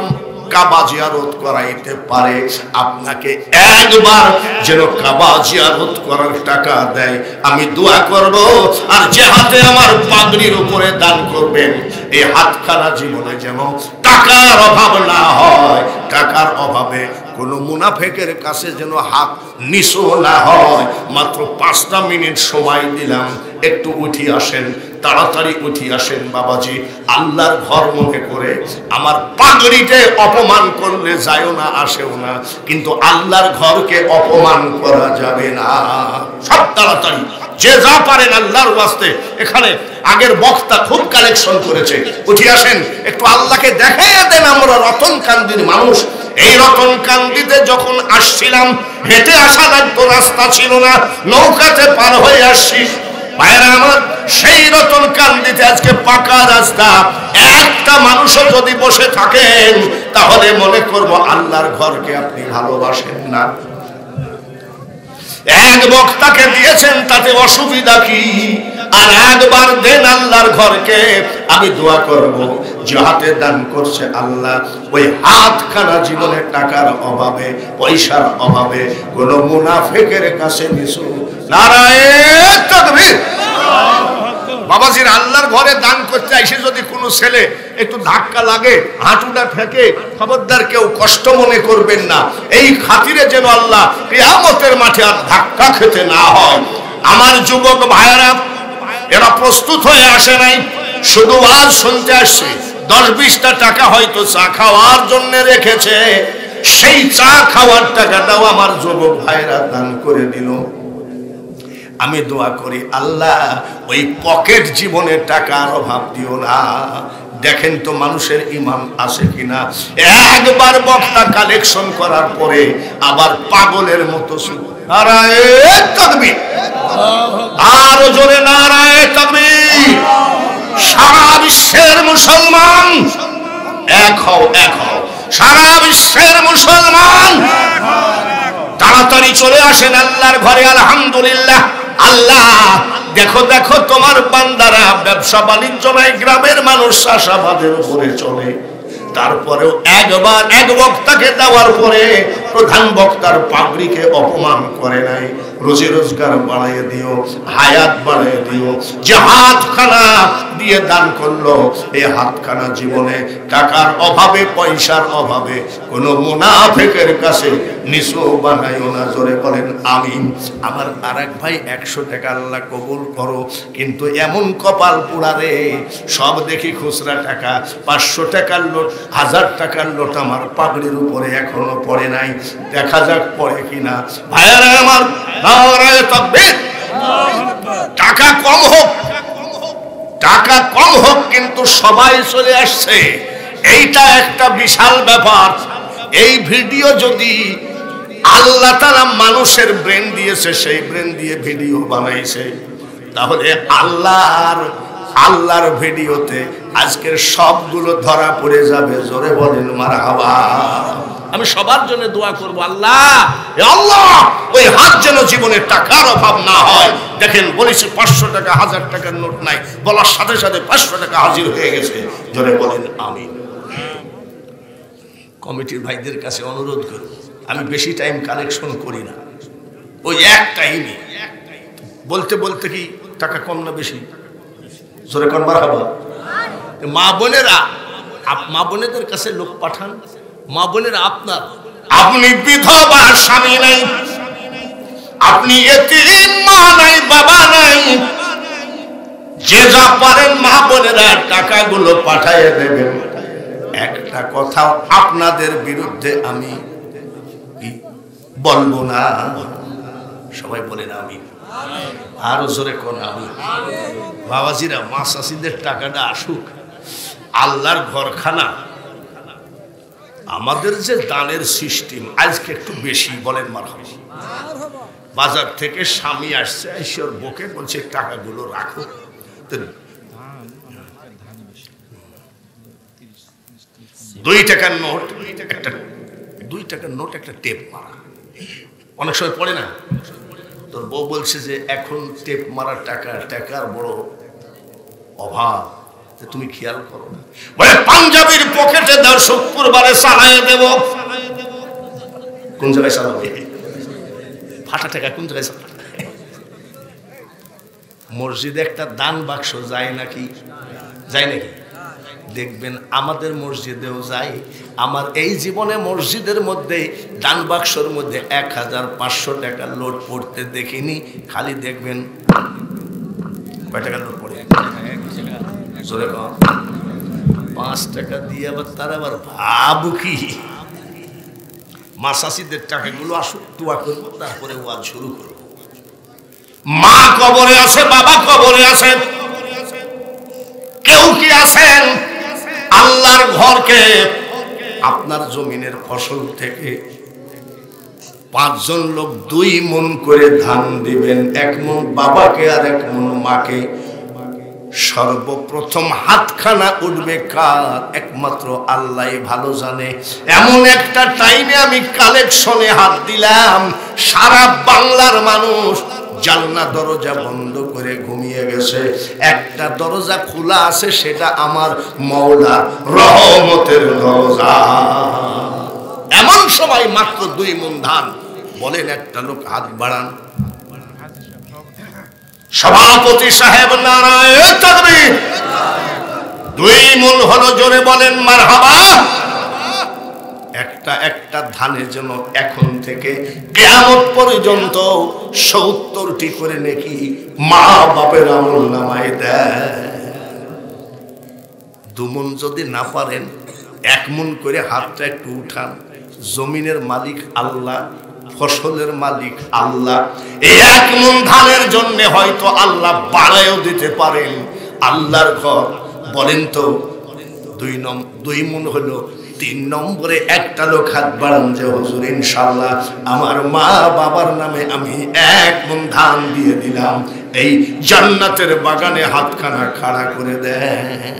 কাবা জিয়ারত করাইতে পারে, আপনাকে একবার যেন কাবা জিয়ারত করার টাকা দেয়, আমি দোয়া করব। আর যে হাতে আমার পাগড়ির উপরে দান করবেন, এই হাতখানা জীবনে যেন টাকার অভাব না হয়, টাকার অভাবে কোনো মুনাফেকের কাছে যেন হাত নিচু না হয়। মাত্র 5টা মিনিট সময় দিলাম, একটু উঠি আসেন, তাড়াতাড়ি উঠি আসেন বাবাজি। আল্লাহর ঘর মনে করে আমার পাগড়িতে অপমান করলে যায়ও না, আসেও না, কিন্তু আল্লাহর ঘরকে অপমান করা যাবে না। সব তাড়াতাড়ি যে যা পারেন আল্লাহর ওয়াস্তে। এখানে আগের বক্তা খুব কালেকশন করেছে, উঠি আসেন, একটু আল্লাহকে দেখাইয়া দেন। আমরা রতনকান্দির মানুষ, এই রতনকান্দিতে যখন আসছিলাম, হেঁটে আসা লাগতো, রাস্তা ছিল না, নৌকাতে পার হয়ে আসছি। ভাইরা আমার, সেই রতনকান্দিতে আজকে পাকা রাস্তা। একটা মানুষও যদি বসে থাকেন, তাহলে মনে করব আল্লাহর ঘরকে আপনি ভালোবাসেন না। এক বক্তাকে দিয়েছেন, তাতে অসুবিধা কি? আর একবার দেন আল্লাহর ঘরকে। আমি দোয়া করব, যে হাতে দান করছে আল্লাহ, ওই হাতখানা জীবনে টাকার অভাবে, পয়সার অভাবে কোন মুনাফিকের কাছে নিছু। নারায়ে তাকবীর। বাবাজির আল্লাহর ঘরে দান করতে এসে যদি কোনো ছেলে একটু ধাক্কা লাগে, হাঁটুটা ফেকে, খবরদার কেউ কষ্ট মনে করবেন না। এই খাতিরে যেন আল্লাহ কিয়ামতের মাঠে আর ধাক্কা খেতে না হয়। আমার যুবক ভাইয়েরা, এরা প্রস্তুত হয়ে আসে নাই, শুধু ওয়াজ শুনতে আসছে। 10-20টা টাকা হয়তো চা খাওয়ার জন্য রেখেছে, সেই চা খাওয়ার টাকাটাও আমার যুবক ভাইয়েরা দান করে দিল। আমি দোয়া করি, আল্লাহ ওই পকেট জীবনে টাকার অভাব দিও না। দেখেন তো মানুষের ইমান আছে কিনা। একবার বক্তা কালেকশন করার পরে আবার পাগলের মতো নারায়ে তাকবীর, আরো জোরে নারায়ে তাকবীর। সারা বিশ্বের মুসলমান এক হও, এক হও। সারা বিশ্বের মুসলমান তাড়াতাড়ি চলে আসেন আল্লাহর ঘরে। আলহামদুলিল্লাহ। আল্লাহ দেখো দেখো, তোমার বান্দারা ব্যবসা বাণিজ্য নাই, গ্রামের মানুষ চাষাবাদের উপরে চলে। তারপরেও একবার এক বক্তাকে দেওয়ার পরে প্রধান বক্তার পাগড়িকে অপমান করে নাই। রোজি রোজগার বাড়াইয়ে দিও, হায়াত বাড়াইয়ে দিও। যে হাতখানা দিয়ে দান করলো, এই হাতখানা জীবনে টাকার অভাবে, পয়সার অভাবে কোনো মুনাফিকের কাছে নিচু বানাইও না। জোরে বলেন আমিন। আমার আরেক ভাই 100 টাকা আল্লাহ কবুল করো, কিন্তু এমন কপাল পোড়া রে, সব দেখি খুচরা টাকা। 500 টাকার নোট, 1000 টাকার নোট আমার পাগড়ির উপরে এখনো পড়ে নাই। দেখা যাক পড়ে কিনা। ভাইয়ারা আমার, নারায়ে তাকবীর। টাকা কম হোক, টাকা কম হোক, কিন্তু সবাই চলে আসছে, এইটা একটা বিশাল ব্যাপার। এই ভিডিও যদি আল্লাহ তাআলা মানুষের ব্রেন দিয়েছে, সেই ব্রেন দিয়ে ভিডিও বানাইছে, তাহলে আল্লাহর ভিডিওতে আজকের সবগুলো ধরা পড়ে যাবে। জোরে বলেন মারহাবা। আমি সবার জন্য দোয়া করব, আল্লাহ আল্লাহ ওই হাত যেন জীবনে টাকার অভাব না হয়। দেখেন বলেছি 500 টাকা, 1000 টাকার নোট নাই, বলার সাথে সাথে 500 টাকা হাজির হয়ে গেছে। জোরে বলেন আমিন। কমিটির ভাইদের কাছে অনুরোধ করব, আমি বেশি টাইম কালেকশন করি না, ওই এক টাইমে বলতে বলতে কি টাকা কম না বেশি? জোরে কোন মারহাবা। মা বোনেরা, মা বোনেদের কাছে লোক পাঠান। মা বোনেরা, আপনি বিধবা, স্বামী নাই, আপনি এতিম, মা নাই, বাবা নাই, যে যা পারেন মা বোনেরা টাকাগুলো পাঠাইয়ে দেবেন। একটা কথা আপনাদের বিরুদ্ধে আমি বলবো না, সবাই বলেন আমিন। আরো জোরে কোন আমি বাবাজিরা মাসাসিদের টাকাটা আসুক আল্লাহর ঘরখানা আমাদের যে দানের সিস্টেম আজকে একটু বেশি বলেন মারহাবা বাজার থেকে স্বামী আসছে ঈশ্বর বকে বলছে টাকাগুলো রাখো 2 টাকার নোট একটা 2 টাকার নোট একটা টেপ মারা অনেক সময় পড়ে না তোর বউ বলছে যে এখন টেপ মারা টাকার বড় অভাব তুমি খেয়াল করো না বলে পাঞ্জাবির পকেটে দাও শুক্রবারে চালায় দেব কোন জায়গায় চালাবে ফাটা টাকা কোন জায়গায় চালাবে মসজিদে একটা দান বাক্স যায় নাকি দেখবেন আমাদের মসজিদেও যায় আমার এই জীবনে মসজিদের মধ্যে দান বাক্সর মধ্যে 1500 টাকার নোট পড়তে দেখিনি খালি দেখবেন কয় টাকার নোট পড়ে 5 টাকা দিয়ে আবার তার আবার ভাবু কি মাসাসিদের টাকাগুলো আসুক দোয়া করবো তারপরে ওয়াজ শুরু করবো মা কবরে আছে বাবা কবরে আছে কেউ কি আছেন আল্লাহর ঘরকে আপনার জমিনের ফসল থেকে 5 জন লোক 2 মণ করে ধান দিবেন 1 মণ বাবাকে আর 1 মণ মাকে সর্বপ্রথম হাতখানা উঠবে কার একমাত্র আল্লাহই ভালো জানে এমন একটা টাইমে আমি কালেকশনে হাত দিলাম সারা বাংলার মানুষ জানলা দরজা বন্ধ করে ঘুমিয়ে গেছে একটা দরজা খোলা আছে সেটা আমার মাওলার রহমতের দরজা এমন সময় মাত্র 2 মণ ধান বলেন একটা লোক হাত বাড়ান সভাপতি সাহেব নারায়ে তাকবীর 2 মণ হলো জোরে বলেন মারহাবা একটা ধানে যেন এখন থেকে কিয়ামত পর্যন্ত 70টি করে নাকি মা বাপের আমল নামায় দেয় 2 মণ যদি না পারেন 1 মণ করে হাতটা একটু উঠান জমিনের মালিক আল্লাহ ফসলের মালিক আল্লাহ এই 1 মণ ধানের জন্য হয়তো আল্লাহ বাড়ায়ও দিতে পারেন আল্লাহর ঘর বলেন তো 2 মণ হলো 3 নম্বরে একটা লোক হাত বাড়ান যে হুজুর ইনশাআল্লাহ আমার মা বাবার নামে আমি 1 মণ ধান দিয়ে দিলাম এই জান্নাতের বাগানে হাতখানা খাড়া করে দেন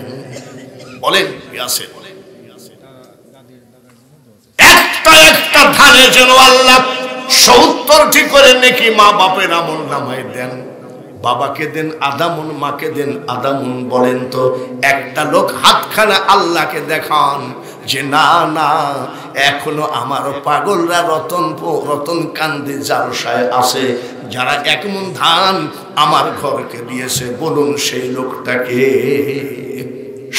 বলেন কি আছে একটা ধানে যেন আল্লাহ 70টি করে নাকি মা বাপের আমল নামায় দেন বাবাকে দেন আধা মণ মাকে দেন আধা মণ বলেন তো একটা লোক হাতখানা আল্লাহকে দেখান যে না না এখনো আমার পাগলরা রতন কান্দি জালসায় আছে যারা 1 মণ ধান আমার ঘরকে দিয়েছে বলুন সেই লোকটাকে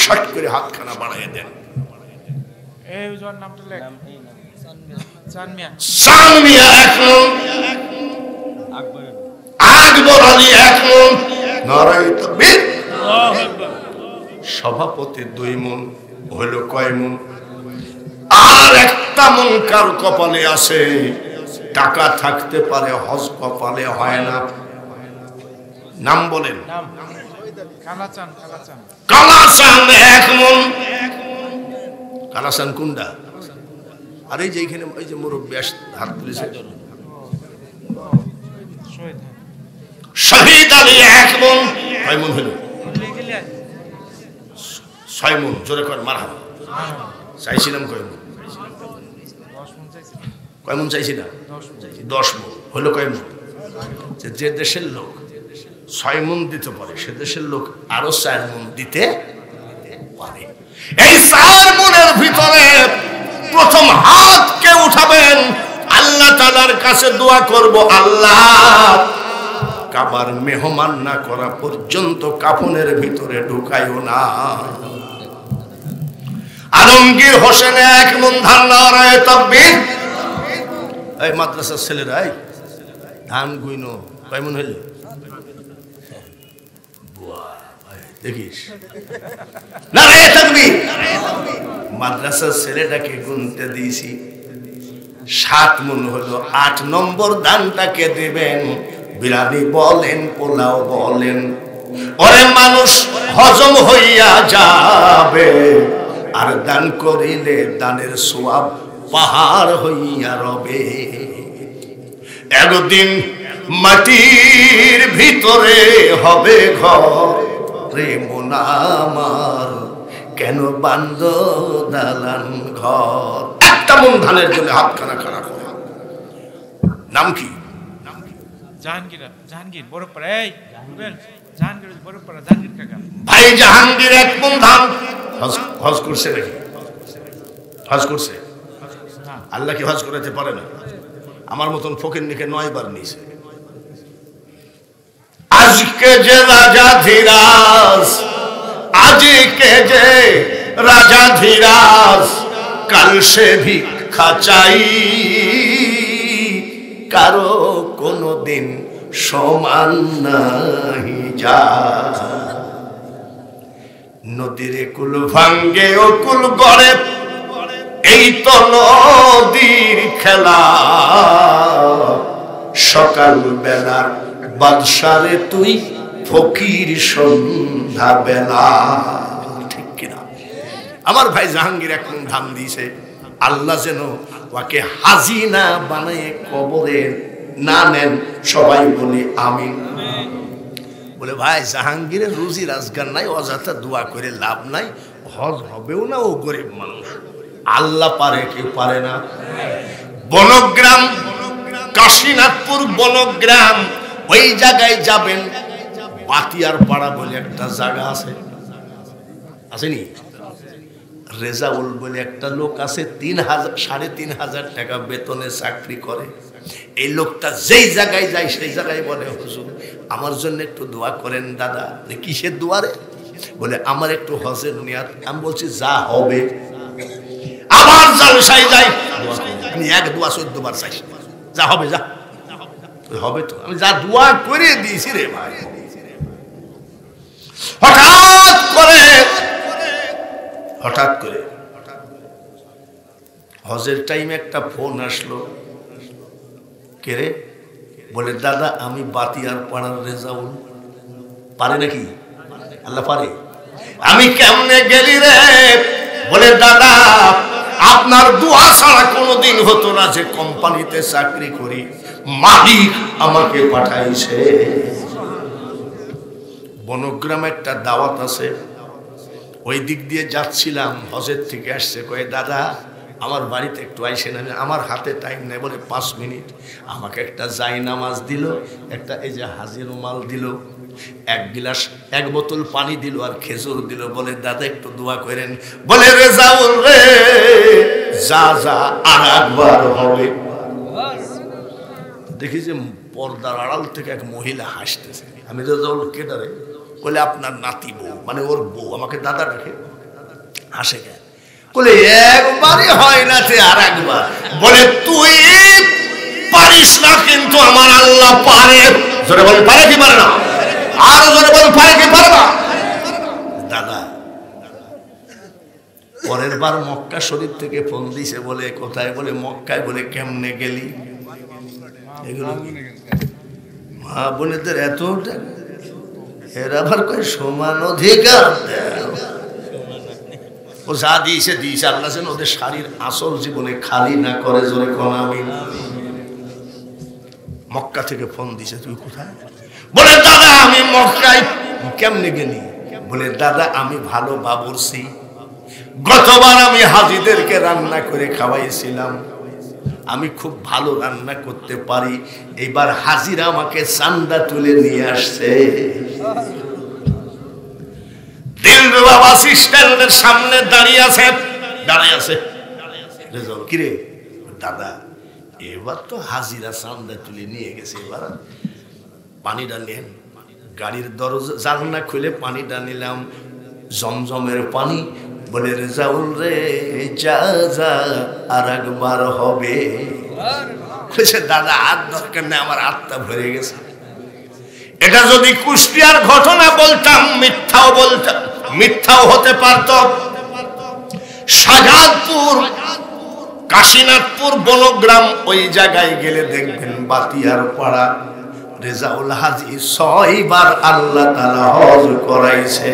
শর্ট করে হাতখানা বাড়ায় দেন এই ওর নামটা লেখ সানমিয়া 1 মণ আকবর আলী 1 মণ নারায়ে তাকবীর আল্লাহু আকবার সভাপতি 2 মণ হলো কয় মণ আর একটা মণ কার কপালে আছে টাকা থাকতে পারে হজ কপালে হয় না নাম বলেন নাম কালাচান 1 মণ কালাচান কোনটা আর এই যে এখানে ওই যে মুরব্বি হাত তুলেছে শহীদ আলী 1 মণ কয় মণ হলো 6 মণ জোরে কর মারহাবা চাইছিলাম কয় মণ চাইছিলাম 10 মণ হলো কয় মণ যে দেশের লোক 6 মণ দিতে পারে সে দেশের লোক আরো 4 মণ দিতে পারে এই 4 মণের ভিতরে প্রথম হাত কে উঠাবেন আল্লাহ তাআলার কাছে দোয়া করব আল্লাহ কাবার মেহমান না করা পর্যন্ত কাফনের ভিতরে ঢুকাইও না আলমগীর হোসেন 1 মণ ধান নারায়ে তাকবীর এই মাদ্রাসার ছেলেরা ধান গুইনো কয় মণ হইল দেখিস নারায়ে তাকবীর মাদ্রাসার ছেলেটাকে গুনতে দিয়েছি 7 মণ হলো 8 নম্বর দানটাকে দিবেন বিরিয়ানি বলেন পোলাও বলেন, ওরে মানুষ হজম হইয়া যাবে, আর দান করিলে দানের সওয়াব পাহাড় হইয়া রবে। একদিন মাটির ভিতরে হবে ঘর, রে মন আমার কেন বান্দ দালান ঘর। একটা মন ধানের জন্য হাত খানা খানা করে। নাম কি? জাহাঙ্গীর, জাহাঙ্গীর বড়পাড়া। এই জাহাঙ্গীর বড়পাড়া, জাহাঙ্গীর কাকা। ভাই জাহাঙ্গীর এক মন ধান হজ করছে নাকি? হজ করছে? আল্লাহ কি হজ করাতে পারে না? আমার মতন ফকিরনিকে 9 বার নিয়েছে। আজকে যে রাজা ধীরাজ, আজকে যে রাজা ধীরাজ, কাল সে ভিক্ষা চাই, কারো কোনো দিন সমান নাহি যা। নদীর কুল ভাঙ্গে ও কুল গড়ে, এই তো নদীর খেলা। সকাল বেলার বাদশারে তুই, ফকির সন্ধ্যা বেলা। ঠিক কিনা? আমার ভাই জাহাঙ্গীর এক মন ধান দিয়েছে। আল্লাহ যেন ওকে হাজিনা বানায় কবরে না নেন। সবাই বলি আমিন। বলে ভাই জাহাঙ্গীরের রুজি রাজগার নাই, অযথা দোয়া করে লাভ নাই, হজ হবেও না, ও গরিব মানুষ। আল্লাহ পারে, কেউ পারে না। বনগ্রাম, কাশীনাথপুর বনগ্রাম, ওই জায়গায় যাবেন। বাতিয়ার পাড়া বলে একটা জায়গা আছে, আসেনি? রেজাউল বলে একটা লোক আছে, 3,500 টাকা বেতনে চাকরি করে। এই লোকটা যেই জায়গায় যায় সেই জায়গায় বলে, হুজুর আমার জন্য একটু দোয়া করেন। দাদা, কিসের দোয়ারে? বলে আমার একটু হজের নিয়াত। আমি বলছি যা হবে। আবার জালসায় যাই, আমি এক দোয়া 14 বার চাইছি, যা হবে যা হবে। তো আমি যা দোয়া করে দিয়েছি রে ভাই। হঠাৎ করে হজের টাইমে একটা ফোন আসলো। কে রে? বলে দাদা আমি বাতিয়ার পাড়ার রেজাউল। পারে নাকি? আল্লাহ পারে। আমি কেমনে গেলি রে? বলে দাদা আপনার দোয়া ছাড়া কোনোদিন হতো না, যে কোম্পানিতে চাকরি করি মালিক আমাকে পাঠাইছে। বনগ্রামে একটা দাওয়াত আছে, ওই দিক দিয়ে যাচ্ছিলাম, হজের থেকে আসছে। কয়ে দাদা আমার বাড়িতে একটু আইসেন। আমার হাতে টাইম নেই। বলে 5 মিনিট। আমাকে একটা জায়নামাজ দিল, একটা এই যে হাজির মাল দিল, 1 গিলাস 1 বোতল পানি দিল, আর খেজুর দিল। বলে দাদা একটু দোয়া করেন। বলে রেজাউল রে, যা যা আর একবার হবে। দেখি যে পর্দার আড়াল থেকে এক মহিলা হাসতেছে। আমি রেজাউল কে ডারে? বলে আপনার নাতি বউ, মানে ওর বউ। আমাকে দাদা ডাকে, হাসে কেন? বলে একবারই হয় না, আর একবার। বলে তুই পারিস না, কিন্তু আমার আল্লাহ পারে। জোরে বল পারে কি পারে না? আর জোরে বল পারে কি পারে না? দাদা পরের বার মক্কা শরীফ থেকে ফোন দিছে। বলে কোথায়? বলে মক্কায়। বলে কেমনে গেলি? এগুলো মা বোনেদের এত এর আবার কয় সমান অধিকার। ও যা দিয়েছে দিয়েছে, আল্লাহ যেন ওদের শাড়ির আসল জীবনে খালি না করে। জোরে কোন আমিন। মক্কা থেকে ফোন দিছে। তুই কোথায়? বলে দাদা আমি মক্কায়। কেমনে গেলি? বলে দাদা আমি ভালো বাবুর্চি, গতবার আমি হাজিদেরকে রান্না করে খাওয়াইছিলাম, আমি খুব ভালো রান্না করতে পারি। এইবার হাজিরা আমাকে চান্দা তুলে নিয়ে আসছে। দিলরু বাবা সিস্টারদের সামনে দাঁড়িয়ে আছে। রেজাউল কিরে? দাদা এবার তো হাজিরা চান্দা তুলে নিয়ে গেছে, এবার পানিটা নেন। গাড়ির দরজা জানলা খুলে পানিটা নিলাম, জমজমের পানি। বলে রেজাউল রে, যা যা আর একবার হবে। দাদা আর দরকার নেই, আমার আত্মা ভরে গেছে। এটা যদি কুষ্টিয়ার ঘটনা বলতাম, মিথ্যাও হতে পারত। শাহজাদপুর, কাশীনাথপুর বনগ্রাম, ওই জায়গায় গেলে দেখবেন বাতিয়ার পাড়া। রেজাউল হাজি 6 বার আল্লাহ তাআলা হজ করাইছে।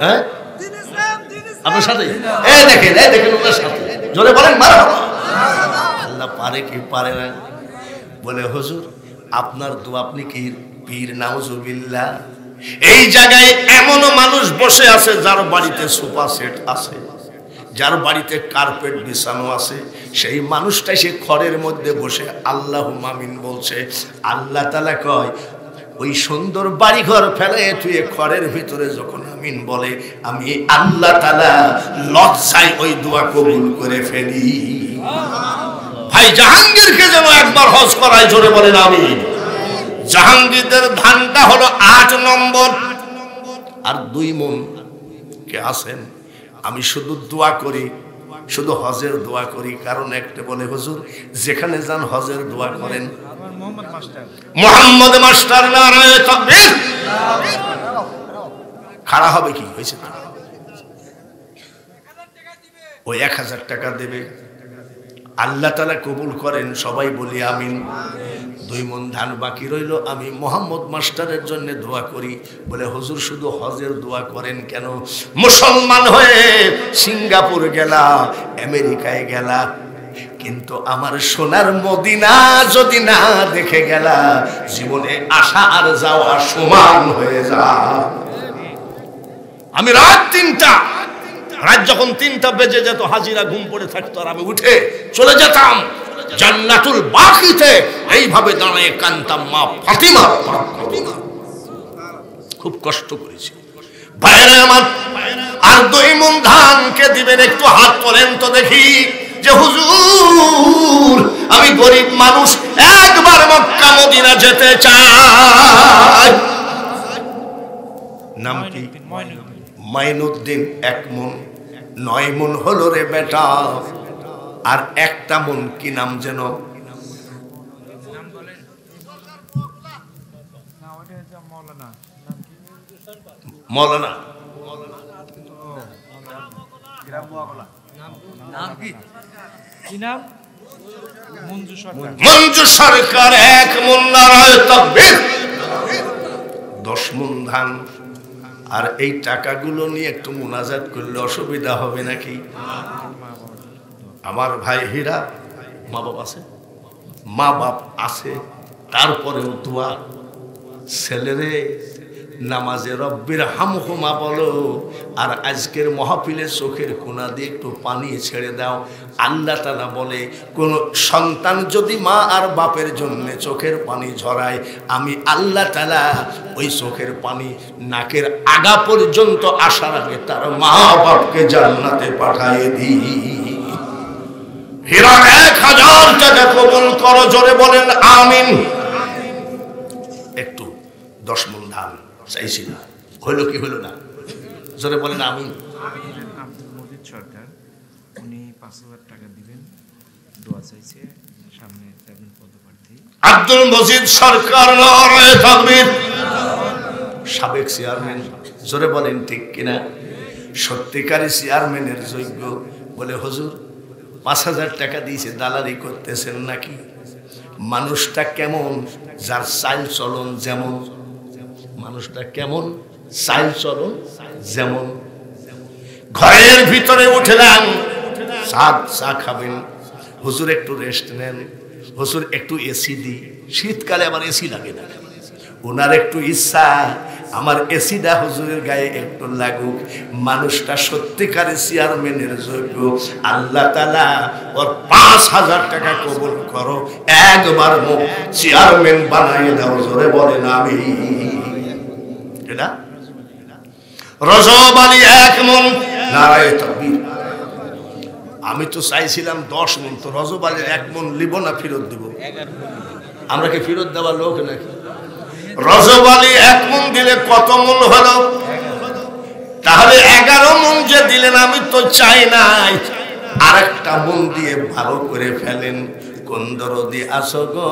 হ্যাঁ আপনার সাথে এই দেখেন ওনার সাথে জোরে বলেন মারহাবা। আল্লাহ পারে কি পারে না? বলে হুজুর আপনার দোয়া আপনি কি পীর? নাউজুবিল্লাহ। এই জায়গায় এমনও মানুষ বসে আছে যার বাড়িতে সোফা সেট আছে, যার বাড়িতে কার্পেট বিছানো আছে, সেই মানুষটা সে খড়ের মধ্যে বসে আল্লাহুম্মা আমিন বলছে। আল্লাহ তাআলা কয় ওই সুন্দর বাড়িঘর ফেলে তুই খড়ের ভিতরে যখন আমিন বলে আমি আল্লাহ তাআলা লজ্জায় ওই দোয়া কবুল করে ফেলি। ভাই জাহাঙ্গীরকে যেন একবার হজ করায়, জোরে বলেন আমিন। জাহাঙ্গীরদের ধানটা হলো 8 নম্বর আর 2 মন কে আছেন। আমি শুধু দোয়া করি, শুধু হজের দোয়া করি, কারণ একটা বলে হুজুর যেখানে যান হজের দোয়া করেন। মোহাম্মদ মাস্টার নারায়ে তাকবীর। খাড়া হবে কি হয়েছে? ওই 1000 টাকা দেবে, আল্লাহ তাআলা কবুল করেন, সবাই বলি আমিন। 2 মন ধান বাকি রইল, আমি মোহাম্মদ মাস্টারের জন্য দোয়া করি। বলে হুজুর শুধু হজের দোয়া করেন কেন? মুসলমান হয়ে সিঙ্গাপুর গেলা, আমেরিকায় গেলা, কিন্তু আমার সোনার মদিনা যদি না দেখে গেলা, জীবনে আসা আর যাওয়া সমান হয়ে যায়। আমি রাত যখন 3টা বেজে যেত, হাজিরা ঘুম পড়ে থাকতো, আর আমি উঠে চলে যেতাম জান্নাতুল বাকিতে, এইভাবে দাঁড়িয়ে কানতাম মা ফাতিমা। খুব কষ্ট করেছি ভাইরা আমার। আর 2 মন ধান কে দিবেন একটু হাত তোলেন তো দেখি। যে হুজুর আমি গরিব মানুষ, একবার মক্কা মদিনা যেতে চাই। নাম কি? মাইনুদ্দিন। 1 মন 9 মন হলো রে বেটা। আর 1টা মন কি নাম যেন? মৌলানা। মঞ্জু সরকার 1 মন নারায়ে তাকবীর। 10 মন ধান। আর এই টাকাগুলো নিয়ে একটু মুনাজাত করলে অসুবিধা হবে নাকি? আমার ভাই হীরা, মা বাপ আছে, মা বাপ আছে, তারপরেও দোয়া। ছেলেরে নামাজে রব্বির হামহুমা বলো, আর আজকের মাহফিলে চোখের কোনা দিয়ে একটু পানি ছেড়ে দাও। আল্লাহ তাআলা বলে কোন সন্তান যদি মা আর বাপের জন্য চোখের পানি ঝরায়, আমি আল্লাহ তাআলা ওই চোখের পানি নাকের আগা পর্যন্ত আসার আগে তার মা বাপকে জান্নাতে পাঠিয়ে দিই। হীরা 1000 টাকা কবুল করো, জোরে বলেন আমিন। একটু 10 মন ধান চাইছি না, হইল কি হইল না? জোরে বলেন আমিন। আব্দুল মজিদ সরকার, উনি 5000 টাকা দিবেন, দোয়া চাইছে, সামনে যাবেন পদপ্রার্থী। আব্দুল মজিদ সরকার নারায়ে তাকবীর। সাবেক চেয়ারম্যান, জোরে বলেন ঠিক কিনা? সত্যিকারী চেয়ারম্যানের যোগ্য। বলে হুজুর 5000 টাকা দিয়েছে, দালালি করতেছেন নাকি? মানুষটা কেমন? যার চাল চলন যেমন। মানুষটা কেমন? চাল চলন যেমন। ঘরের ভিতরে উঠলাম, চা খাবেন, হুজুর একটু রেস্ট নেন, হুজুর একটু এসি দিই। শীতকালে আবার এসি লাগে না। ওনার একটু ইচ্ছা আমার এসিটা হুজুরের গায়ে একটু লাগুক। মানুষটা সত্যিকারের চেয়ারম্যানের যোগ্য। আল্লাহ তাআলা ওর 5000 টাকা কবুল করো, একবার মুখ চেয়ারম্যান বানাই দাও, জোরে বলেন আমিন। এটা রজব আলী 1 মন নারায়ে তাকবীর। আমি তো চাইছিলাম 10 মন, তো রজব আলীর 1 মন লিব না ফেরত দিব? আমরা কি ফেরত দেওয়ার লোক নাকি? রজব আলী 1 মন দিলে কত মন হলো? তাহলে 11 মন যে দিলেন, আমি তো চাই নাই। আরেকটা মন দিয়ে ভালো করে ফেলেন। কোন দরদি আসো গো,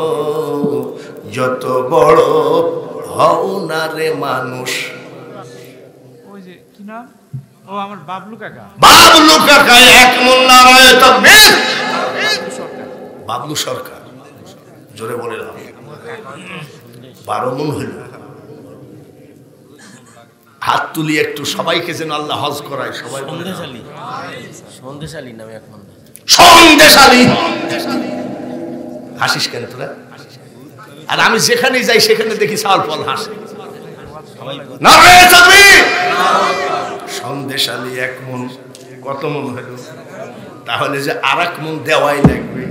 যত বড় হও না রে মানুষ। ওই যে কি নাম? ও আমার বাবলু কাকা। 1 মন নারায়ে তাকবীর। বাবলু সরকার, জোরে বলে 12 মন হইল। হাত তুলি একটু, সবাইকে যেন আল্লাহ হজ করায়। সবাই সন্দেশালী নামে এক মন্দা। সন্দেশালী। হাসিস কেন তোরা? আর আমি যেখানে যাই সেখানে দেখি চাল ফল হাসে। সন্দেশালী 1 মন কত মন হইল? তাহলে যে আর 1 মন দেওয়াই লাগবে।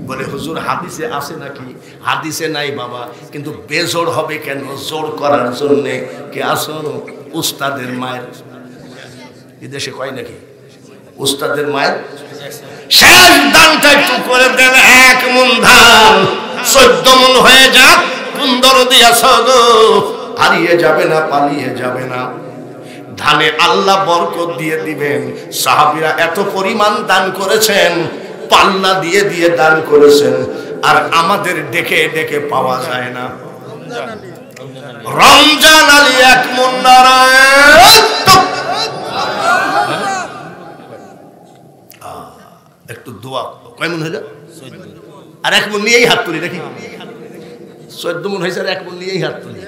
বলে হুজুর হাদিসে আছে নাকি? হাদিসে নাই বাবা, কিন্তু বেজোড় হবে কেন? জোর করার জন্য কে আসো উস্তাদের মায়ের, এদেশে কয় নাকি উস্তাদের মায়ের শেষ দানটা একটু করে দেন। 1 মন ধান 14 মন হয়ে যাক, 15 দিয়াছ গো, হারিয়ে যাবে না, পালিয়ে যাবে না। ধানে আল্লাহ বরকত দিয়ে দিবেন। সাহাবীরা এত পরিমাণ দান করেছেন, পাল্লা দিয়ে দিয়ে দান করেছেন, আর আমাদের ডেকে ডেকে পাওয়া যায় না। রমজান আলী 1 মন একটু দোয়া। কয় মন হইল? আর 1 মন নিয়েই হাত তুলি নাকি? 14 মন হয়েছে, আর 1 মন নিয়েই হাত তুলি।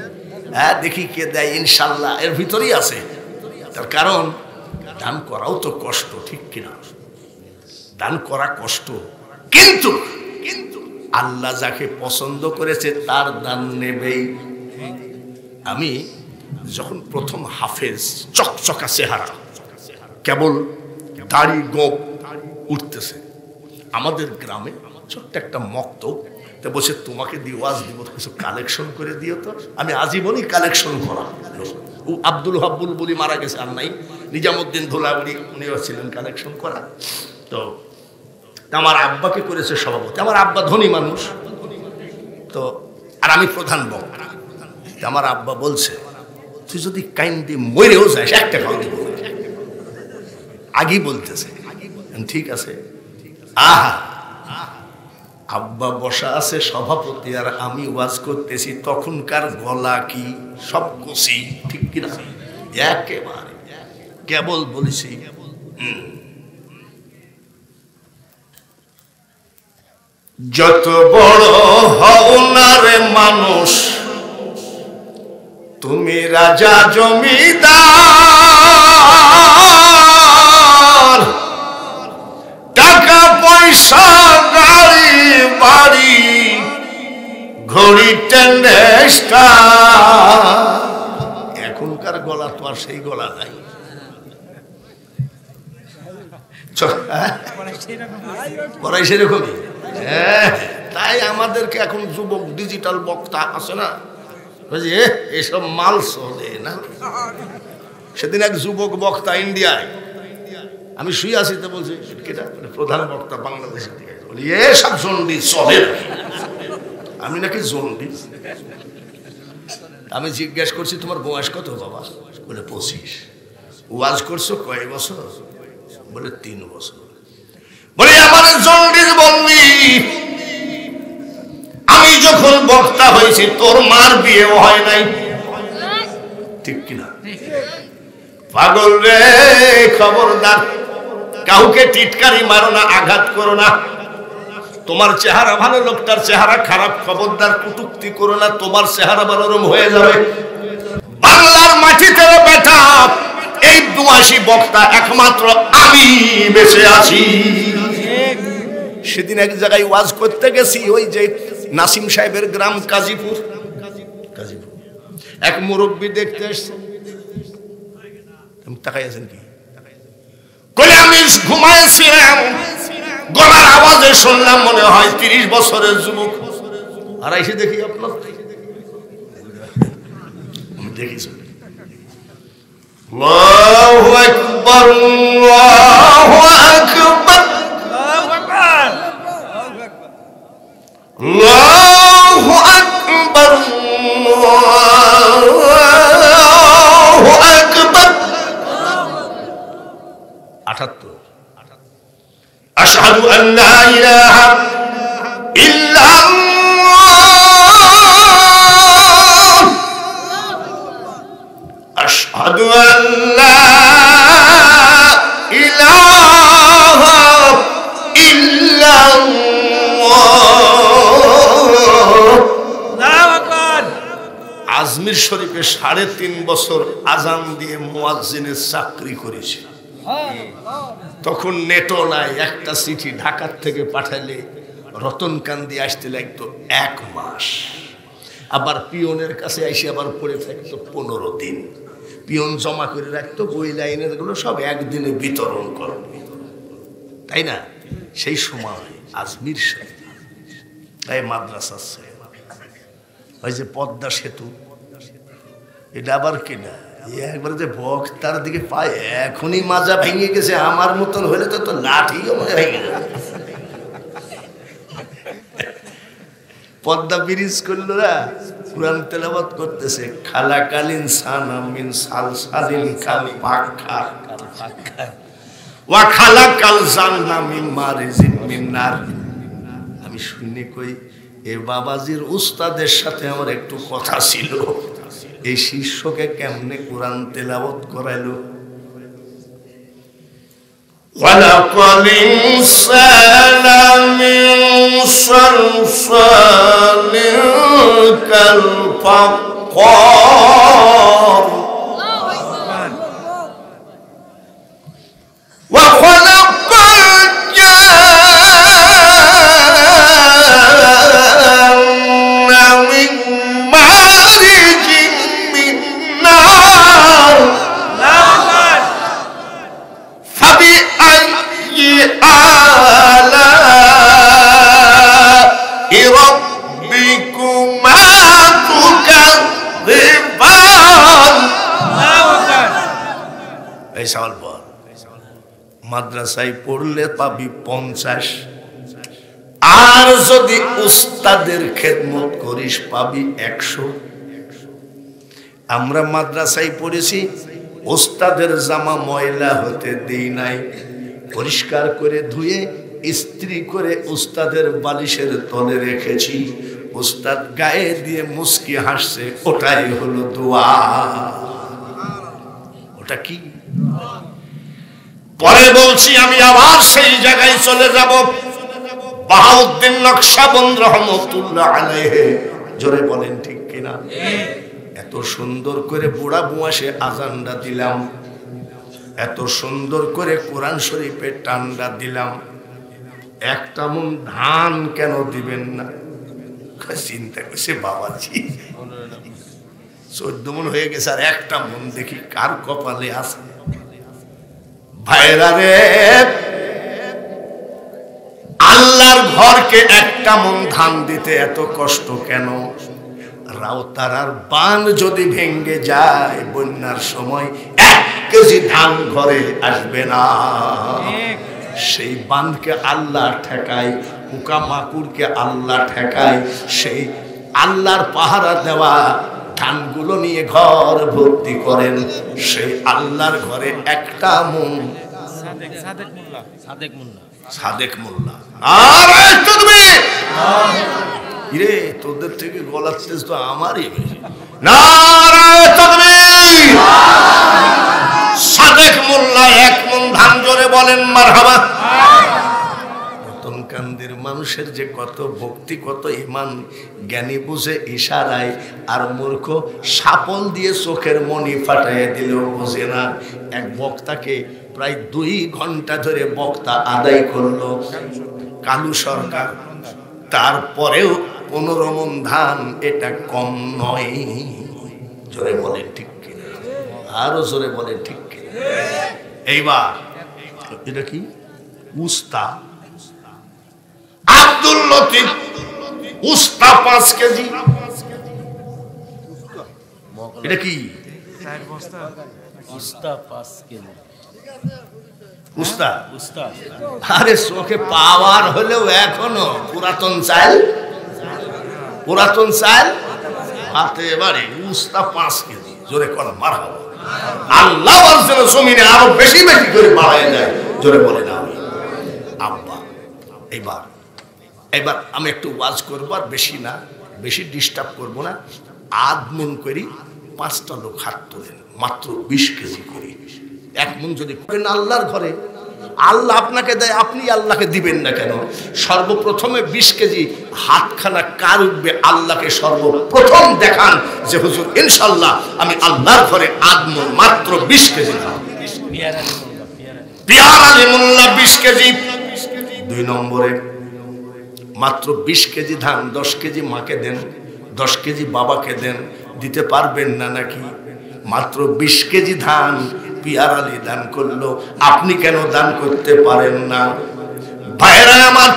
হ্যাঁ, দেখি কে দেয়। ইনশাল্লাহ এর ভিতরেই আছে। তার কারণ দান করাও তো কষ্ট, ঠিক কিনা? দান করা কষ্ট, কিন্তু আল্লাহ যাকে পছন্দ করেছে তার দান নেবেই। আমি যখন প্রথম হাফেজ, চকচকা চেহারা, কেবল দাড়ি গোপ উঠতেছে, আমাদের গ্রামে ছোট্ট একটা মক্তব, তা বলছে তোমাকে দিয়ে ওয়াজ দিব, কিছু কালেকশন করে দিও তো। আমি আজীবনই কালেকশন করা। আব্দুল হাব্বুল বলি মারা গেছে, আর নাই। নিজামুদ্দিন ধুলাবুড়ি উনিও ছিলেন কালেকশন করা। তো আমার আব্বাকে করেছে সভাপতি। আমার আব্বা ধনী মানুষ তো, আর আমি প্রধান বক্তা। আমার আব্বা বলছে তুই যদি কাইন্দি মরেও যাস 1 টাকাও দিব। আগেই বলতেছে ঠিক আছে। আহা, আব্বা বসা আছে সভাপতি, আর আমি ওয়াজ করতেছি। তখনকার গলা কি সব কষি, ঠিক কিনা? একেবারে কেবল বলেছি যত বড় হও না রে মানুষ, তুমি রাজা জমিদার, টাকা পয়সা গাড়ি বাড়ি ঘড়ি টেন্ডেস্টা। এখনকার গলা তো আর সেই গলা নাই। পড়াই সেরকমই। হ্যাঁ, তাই আমাদেরকে এখন যুবক ডিজিটাল বক্তা আছে না, এসব মাল চলে না। সেদিন এক যুবক বক্তা ইন্ডিয়ায়, আমি শুয়ে আছি তো বলছি কেটা প্রধান বক্তা বাংলাদেশের থেকে, বলি এসব জন্ডি চলে। আমি নাকি জন্ডি। আমি জিজ্ঞেস করছি তোমার বয়স কত বাবা? বলে 25। ওয়াজ করছো কয় বছর? বলে 3 বছর। বলে আমার জন্ডিস বলবি, আমি যখন বক্তা হয়েছি তোর মার বিয়েও হয় নাই, ঠিক কিনা? পাগল রে, খবরদার কাউকে টিটকারি মারো না, আঘাত করো না। তোমার চেহারা ভালো, লোকটার চেহারা খারাপ, খবরদার কটূক্তি করো না, তোমার চেহারা মনোরম হয়ে যাবে। বাংলার মাটিতে বেটা এই 82 বক্তা একমাত্র আমি বেঁচে আছি। সেদিন এক জায়গায় ওয়াজ করতে গেছি, ওই যে নাসিম সাহেবের গ্রাম কাজীপুর, এক মুরব্বী দেখতে এসছে। তাকাই আছেন কি? কইলে আমি ঘুমাইছিলাম, গলার আওয়াজে শুনলাম মনে হয় 30 বছরের যুবক। আর এসে দেখি আপনার দেখিস। আল্লাহু আকবার, আল্লাহু আকবার, আল্লাহু আকবার, আল্লাহু আকবার। 78। আশহাদু আল্লা ইলাহা ইল্লাল্লাহ, আশহাদু আল্লা ইলাহা ইল্লাল্লাহ, 3.5 বছর আজান দিয়ে মুয়াজ্জিনের চাকরি করেছি। তখন নেটও নাই, একটা চিঠি ঢাকার থেকে পাঠালে রতনকান্দি আসতে লাগতো 1 মাস, আবার পিয়নের কাছে এসে আবার পড়ে থাকতো 15 দিন। পিয়ন জমা করে রাখতো, বই লাইনের গুলো সব একদিনে বিতরণ করবে, তাই না? সেই সময় আজমির শরীফ তাই মাদ্রাসা ওই যে পদ্মা সেতু, এটা আবার কিনা একবারে যে বক্তার দিকে পায় এখনই মাজা ভেঙে গেছে, আমার মতন হলে তো লাঠিও ভেঙে যাবে। পদ্মা ব্রিজ করলো না, কুরআন তেলাওয়াত করতেছে, খালাকালিন সানামিন সালসালিন কাল পাখা ওয়া খালাকাল জান্না মিন মারিজিন মিন নার। আমি শুনে কই এ বাবাজির উস্তাদের সাথে আমার একটু কথা ছিল, এই শিষ্যকে কেমনে কোরআন তেলাওয়াত করাইলো। وَلَقَدْ إِنسَانَ مِنْ صَلْصَالٍ كَالْفَخَّارِ وَخَلَقَ الْجَانَّ مِنْ مَارِجٍ مِنْ نَارٍ فبأي آلاء ربكما تكذبان। এই সওয়াল বল, মাদ্রাসায় পড়লে পাবি 50, আর যদি উস্তাদের খেদমত করিস পাবি 100। আমরা মাদ্রাসায় পড়েছি, উস্তাদের জামা ময়লা হতে দেই নাই, পরিষ্কার করে ধুয়ে ইস্ত্রি করে উস্তাদের বালিশের তলে রেখেছি। উস্তাদ গায়ে দিয়ে মুস্কি হাসছে, ওটাই হলো দোয়া। ওটা কি? পরে বলছি আমি আবার সেই জায়গায় চলে যাব। বাহাউদ্দিন নকশবন্দ রহমতুল্লাহ আলাইহি, জোরে বলেন ঠিক কিনা? এত সুন্দর করে বুড়া বুয়াসে আজানটা দিলাম, এত সুন্দর করে কোরআন শরীফে টান্ডা দিলাম, একটা মন ধান কেন দিবেন না? চিন্তা করছে বাবাজি 14 মন হয়ে গেছে, আর একটা মন দেখি কার কপালে আছে। ভাইরা রে, আল্লাহর ঘরকে একটা মন ধান দিতে এত কষ্ট কেন? রাউতারার বান যদি ভেঙ্গে যায় বন্যার সময় 1 কেজি ধান ঘরে আসবে না। সেই বাঁধকে আল্লাহ ঠেকায়, পোকা মাকুড়কে আল্লাহ ঠেকায়, সেই আল্লাহর পাহারা দেওয়া ধানগুলো নিয়ে ঘর ভর্তি করেন। সেই আল্লাহর ঘরে একটা মন সাদেক মোল্লা। রে তোদের থেকে গলার তেজ তো আমারই বেশি। নারায়ে তাকবীর। সাদেক মোল্লা 1 মন ধান জোরে বলেন মারহাবা। রতনকান্দির মানুষের যে কত ভক্তি, কত ঈমান, জ্ঞানী বুঝে ইশারায়, আর মূর্খ সাপল দিয়ে চোখের মনি ফাটাইয়া দিলেও বোঝে না। এক বক্তাকে প্রায় 2 ঘন্টা ধরে বক্তা আদায় করলো কালু সরকার, তারপরেও 15 মন ধান, এটা কম নয়। জোরে বলেন ঠিক কিনা? আরো জোরে বলেন ঠিক কিনা? এইবার এটা কি? উস্তা আব্দুল লতিফ, উস্তা 5 কেজি। এটা কি? উস্তা 5 কেজি। উস্তা আরে চোখে পাওয়ার হলেও এখনো পুরাতন চাল হাতে এবারে উস্তা 5 কেজি। জোরে কর মারহাবা। আল্লাহ বলছেন জমিনে আরো বেশি বেশি করে বাড়ায় যায়। জোরে বলে না আব্বা। এবার আমি একটু ওয়াজ করবো, আর বেশি না, বেশি ডিস্টার্ব করবো না। আধ মন করি 5টা লোক হাত তোলেন, মাত্র 20 কেজি করে। 1 মন যদি করেন আল্লাহর ঘরে আল্লাহ আপনাকে দেয়, আপনি আল্লাহকে দিবেন না কেন? সর্বপ্রথমে 20 কেজি হাতখানা কার উঠবে আল্লাহকে সর্বপ্রথম দেখান যে হুজুর ইনশাআল্লাহ আমি আল্লাহর ঘরে আদম মাত্র 20 কেজি দাও। Peer Ali Molla 20 KG. 2 নম্বরে মাত্র 20 কেজি ধান 10 কেজি মাকে দেন, 10 কেজি বাবাকে দেন। দিতে পারবেন না নাকি? মাত্র 20 কেজি ধান পিয়ার আলী দান করলো, আপনি কেন দান করতে পারেন না? ভাইরা আমার,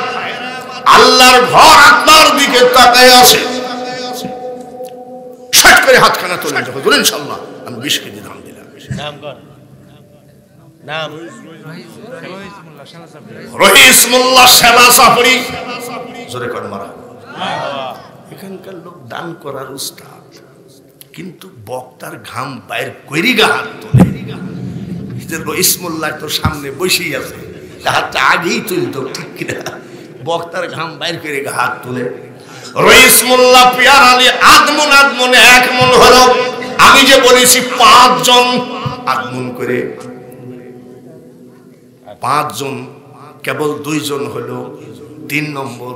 আল্লাহর ঘর আপনার দিকে তাকায় আছে, ছট করে হাতখানা তুলে যখন বলেন ইনশাআল্লাহ আমি 20 কেজি ধান দিলাম। নাম কর, নাম রহিস মোল্লা শেলা সাফরি, জোরে কর মারা। এখানকার লোক দান করার উস্তাদ, কিন্তু বক্তার ঘাম বাইর কইরি গা হাত তোলে। রহিস মোল্লা তো সামনে বসেই আছে, হাতটা আগেই তুলতো, ঠিক কিনা? বক্তার ঘাম বাইর করে গা হাত তুলে। রহিস মোল্লা পিয়ার আলী আদমন আদমনে 1 মণ হলো। আমি যে বলেছি 5 জন আদমন করে, 5 জন, কেবল 2 জন হলো। 3 নম্বর,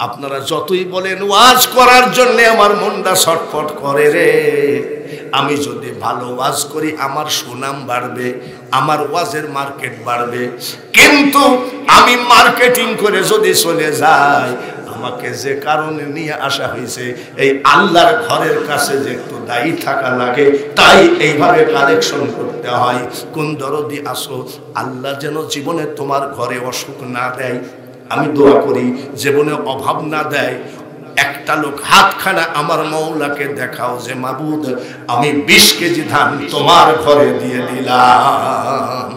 আপনারা যতই বলেন ওয়াজ করার জন্য আমার মনটা ছটফট করে রে। আমি যদি ভালো ওয়াজ করি আমার সুনাম বাড়বে, আমার ওয়াজের মার্কেট বাড়বে। কিন্তু আমি মার্কেটিং করে যদি চলে যাই, আমাকে যে কারণে নিয়ে আসা হয়েছে এই আল্লাহর ঘরের কাছে যে একটু দায়ী থাকা লাগে, তাই এইভাবে কালেকশন করতে হয়। কোন দরদি আসো, আল্লাহ যেন জীবনে তোমার ঘরে অসুখ না দেয়। আমি দোয়া করি জীবনে অভাব না দেয়। একটা লোক হাতখানা আমার মৌলাকে দেখাও যে মাবুদ আমি 20 কেজি ধান তোমার ঘরে দিয়ে দিলাম।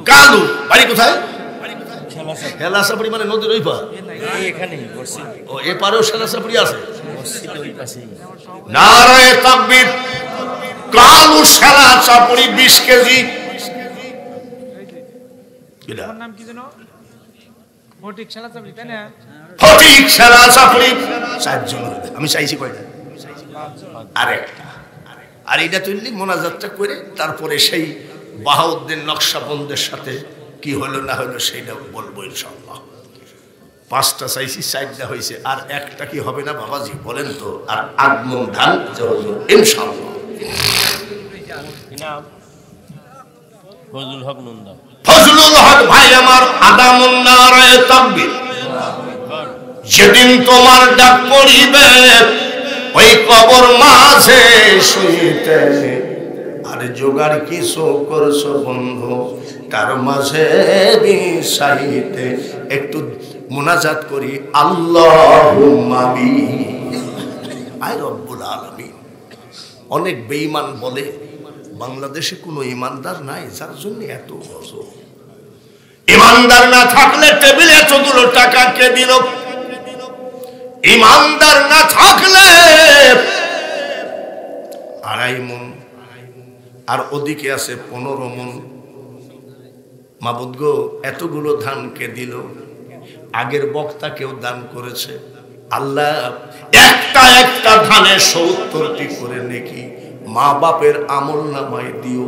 কালু বাড়ি কোথায়? হেলাসাপুরি মানে নদীর ওই পার, ও এপারেও হেলাসাপুরি আছে। নারায়ে তাকবীর। কালু হেলাসাপুরি 20 কেজি। নাম কি জানো? ফটিক হেলাসাপুরি, তাই না? ফটিক হেলাসাপুরি 4 জন। আমি চাইছি কয়টা? আরেকটা। আর এটা তুললি মোনাজাতটা করে তারপরে সেই বাহাউদ্দিন নকশবন্দের সাথে কি হলো না হলো সেইটা বলবো ইনশাআল্লাহ। 5টা চাইছি, 4টা হয়েছে, আর একটা কি হবে না বাবাজি বলেন তো? আর আগমন ধান ইনশাআল্লাহ। ফজলুল হক নন্দা। ফজলুল হক ভাই আমার আদামুন নারায়ে তাকবীর। যেদিন তোমার ডাক পড়িবে ওই কবর মাঝে শুইতে, আর জোগাড় কিছু করছো বন্ধু তার মাঝে বিছাইতে। একটু মুনাজাত করি আল্লাহুম্মা বি আয় রব্বুল আলামিন। অনেক বেঈমান বলে বাংলাদেশে কোনো ইমানদার নাই, যার জন্য এত গজব। ইমানদার না থাকলে টেবিলে এতগুলো টাকা কে দিল? ইমানদার না থাকলে 2.5 মণ, আর ওদিকে আছে 15 মণ। মাবুদ গো এতগুলো ধান কে দিল? আগের বক্তা কেউ দান করেছে। আল্লাহ একটা একটা ধানে 70টি করে নেকি মা বাপের আমল নামায় দিও।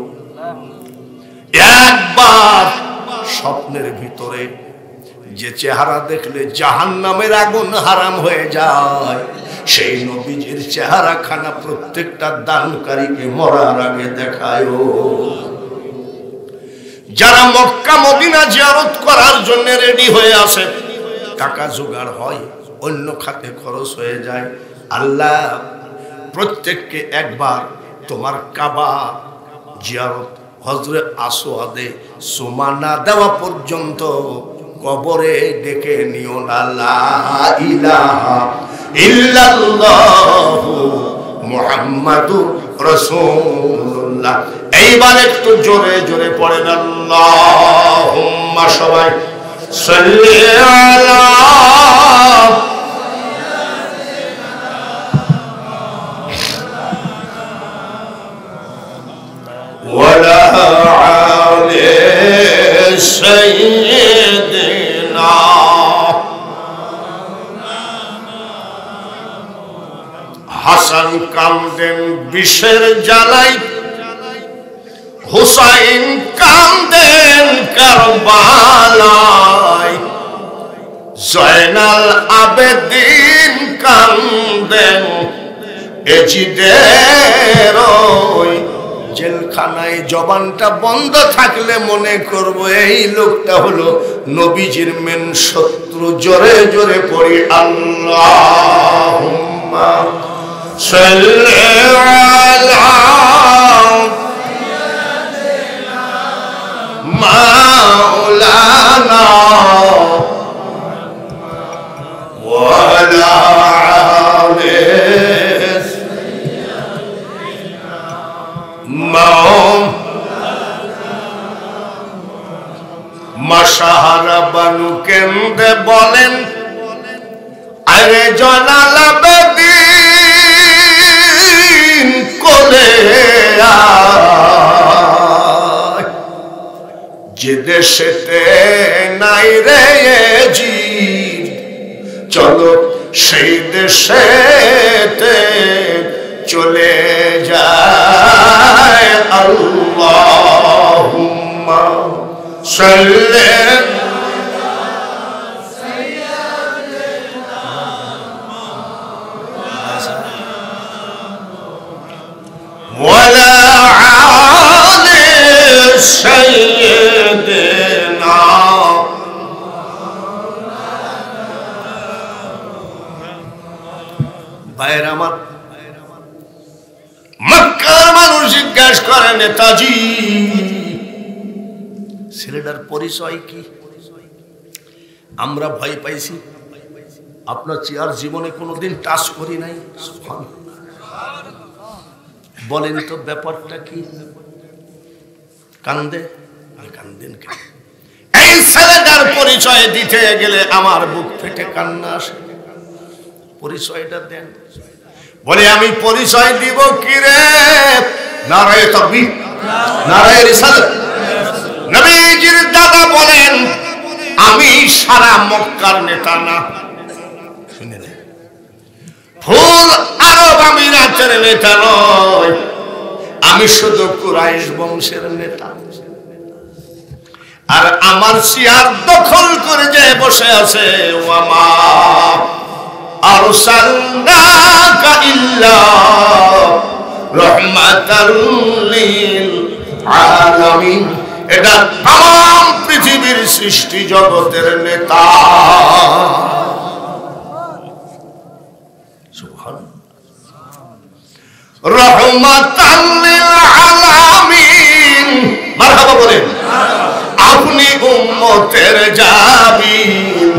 একবার স্বপ্নের ভিতরে যে চেহারা দেখলে জাহান্নামের আগুন হারাম হয়ে যায়, সেই নবীজির চেহারা খানা প্রত্যেকটা দানকারীকে মরার আগে দেখায়। যারা মক্কা মদিনা জিয়ারত করার জন্য রেডি হয়ে আছে, টাকা জোগাড় হয়, অন্য খাতে খরচ হয়ে যায়। আল্লাহ প্রত্যেককে একবার তোমার কাবা জিয়ারত হজরে আসওয়াদে সুমা না দেওয়া পর্যন্ত কবরে ডেকে নিও না। লা ইলাহা ইল্লাল্লাহু মুহাম্মাদুর রাসূলুল্লাহ। এইবার একটু জোরে জোরে পড়েন আল্লাহুম্মা, সবাই সাল্লি আলা ওয়ালা আলি সাইয়্যিদিনা। হাসান কান্দেন বিষের জ্বালাই, হুসাইন কান্দেন কারবালায়, জয়নাল আবেদিন কান্দেন এজিদের ওই জেলখানায়। জবানটা বন্ধ থাকলে মনে করব এই লোকটা হলো নবীজির মেন শত্রু। জোরে জোরে পড়ি আল্লাহুম্মা সাল্লি আলা মাওলানা ওয়া আলা আলি মাশাহারা বানু কেন্দ্রে বলেন, আরে জয়নাল আবেদিন কোলে আয়, যে দেশেতে নাই রে জিদ, চলো সেই দেশেতে চলে যায়। আল্লাহুম্মা সাল্লি ওয়ালা আলি সাইয়্যিদিনা। ভাইয়ের আমার, মক্কার মানুষ জিজ্ঞাসা করে, নেতাজি ছেলেটার পরিচয় কি? আমরা ভয় পাইছি, আপনার চেয়ার জীবনে কোনোদিন টাচ করি নাই। বলেন তো ব্যাপারটা কি? কান্দে। কান্দেন কেন? এই ছেলেটার পরিচয় দিতে গেলে আমার বুক ফেটে কান্না আসে। পরিচয়টা দেন। বলে আমি পরিচয় দিব কি রে? নারায়ে তাকবীর, নারায়ে রিসালাত। নবীজির দাদা বলেন, আমি সারা মক্কার নেতা না, শুনে নেন, ফুল আরব আমিরাতের নেতা নয়, আমি শুধু কুরাইশ বংশের নেতা। আর আমার চেয়ার দখল করে যে বসে আছে, ওয়ামা আরসালনাকা ইল্লা রাহমাতাল লিল আলামিন। এটা তাম পৃথিবীর সৃষ্টি জগতের নেতা। রাহমাতাল লিল আলামিন। মারহাবা বলেন। আপনি উম্মতের জাবিন,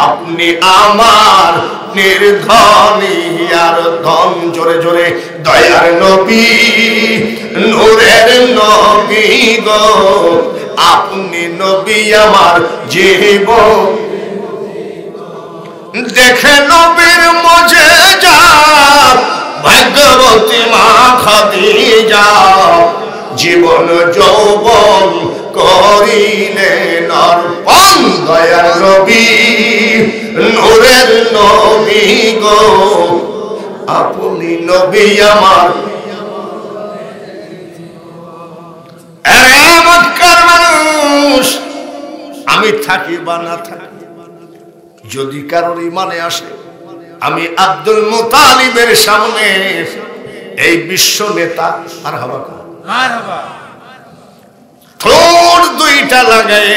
আপনি আমার নির্ধনী আর ধন। জোরে জোরে দয়ার নবী, নূরের নবী গো, আপনি নবী আমার জীবন। দেখে নবীর মুজিজা, ভাগ্যবতী মা খাদিজা, জীবন যৌবন করিলেন অর্পণ। দয়ার নবী, নূরের নবী গো, আপনি নবী আমার। মক্কার মানুষ, আমি থাকি বা না থাকি, যদি কারোর ইমানে আসে, আমি আব্দুল মুতালিবের সামনে এই বিশ্ব নেতা আর হবা ঠোঁট দুইটা লাগায়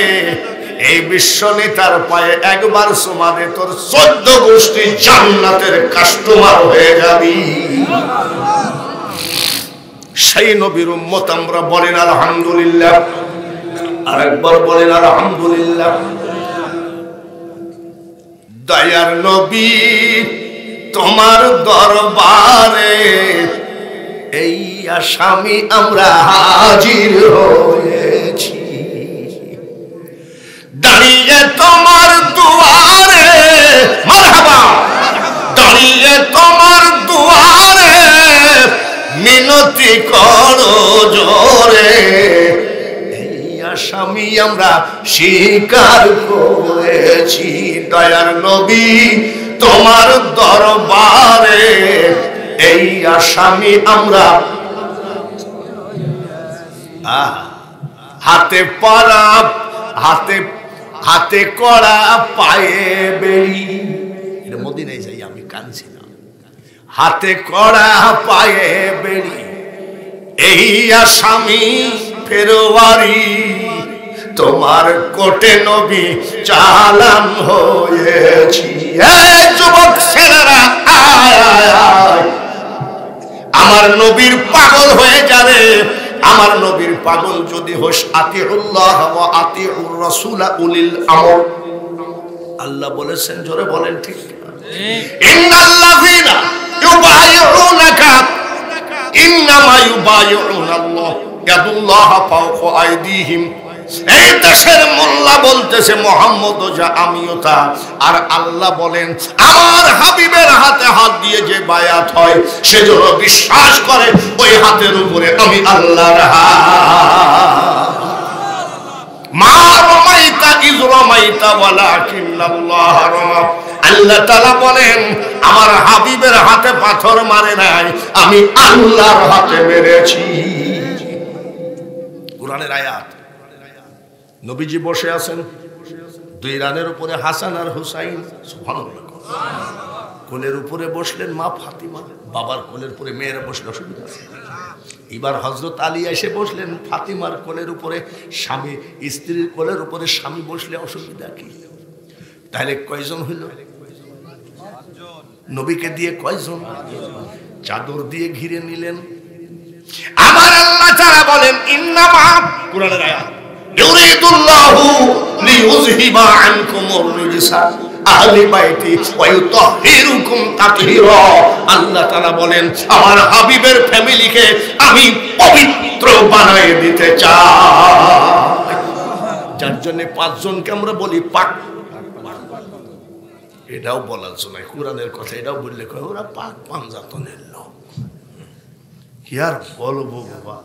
এই বিশ্ব নেতার পায়ে একবার চুমা দে, তোর 14 গোষ্ঠী জান্নাতের কাস্টমার হয়ে যাবি। সেই নবীর উম্মত আমরা, বলেন আলহামদুলিল্লাহ। আরেকবার বলেন আলহামদুলিল্লাহ। দয়ার নবী, তোমার দরবারে এই আসামি আমরা হাজির হয়েছি। দাঁড়িয়ে তোমার দুয়ারে, মারহাবা, দাঁড়িয়ে তোমার দুয়ারে মিনতি করো জোরে। এই আসামি আমরা স্বীকার করেছি। দয়ার নবী, তোমার দরবারে এই আসামি আমরা। হাতে পাড়া হাতে কড়া পায়ে বেড়ি, এটা মদিনায় যাই আমি কাঁদছি না। হাতে কড়া পায়ে বেড়ি এই আসামি ফেরোয়ারি, তোমার কোটে নবী চালান হয়েছি। যুবক ছেলেরা আমার নবীর পাগল হয়ে যাবে। আমার নবীর পাগল যদি হোস আতিউল্লাহ ওয়া আতিউর রাসূল উলিল আমর। আল্লাহ বলেছেন, জোরে বলেন ঠিক। ইন্নাল্লাযীনা ইউবাইউনাকা ইন্নামা ইউবাইউনাল্লাহ ইয়াদুল্লাহ ফাওকা আইদিহিম। এই দেশের মোল্লা বলতেছে মুহাম্মদ যা আমিও তা, আর আল্লাহ বলেন আমার হাবিবের হাতে হাত দিয়ে যে বায়াত হয় সে যেন বিশ্বাস করে ওই হাতের উপরে আমি আল্লাহর হাত। মা রামাইতা ইয রামাইতা ওয়ালাকিন্নাল্লাহ রামা। আল্লাহ তাআলা বলেন আমার হাবিবের হাতে পাথর মারে নাই, আমি আল্লাহর হাতে মেরেছি। কুরআনের আয়াত। নবীজি বসে আছেন, দুই রানের উপরে হাসান আর হুসাইন, সুবহানাল্লাহ। কোলের উপরে বসলেন মা ফাতিমা, বাবার কোলের উপরে মেয়েরা বসলে অসুবিধা আছে? এবার হযরত আলী এসে বসলেন ফাতিমার কোলের উপরে, স্বামী স্ত্রীর কোলের উপরে স্বামী বসলে অসুবিধা কি? তাহলে কয়জন হইল? নবীকে দিয়ে কয়জন? চাদর দিয়ে ঘিরে নিলেন। আমার আল্লাহ তাআলা বলেন ইন্নামা, কুরআনের আয়াত, ইউরিদুল্লাহু লিইউযহিবা আনকুমুর রিজসা আহলি বাইতি ওয়া ইউতাহহিরুকুম তাতহীরা। আল্লাহ তাআলা বলেন আমার হাবিবের ফ্যামিলিকে আমি পবিত্র বানায় দিতে চাই। যার জন্য পাঁচজনকে আমরা বলি পাক, এটাও বলার জন্য কোরআনের কথা, এটাও বললে কয় ওরা পাক পাঞ্জাতনের লোক। কি আর বলবো বাবা।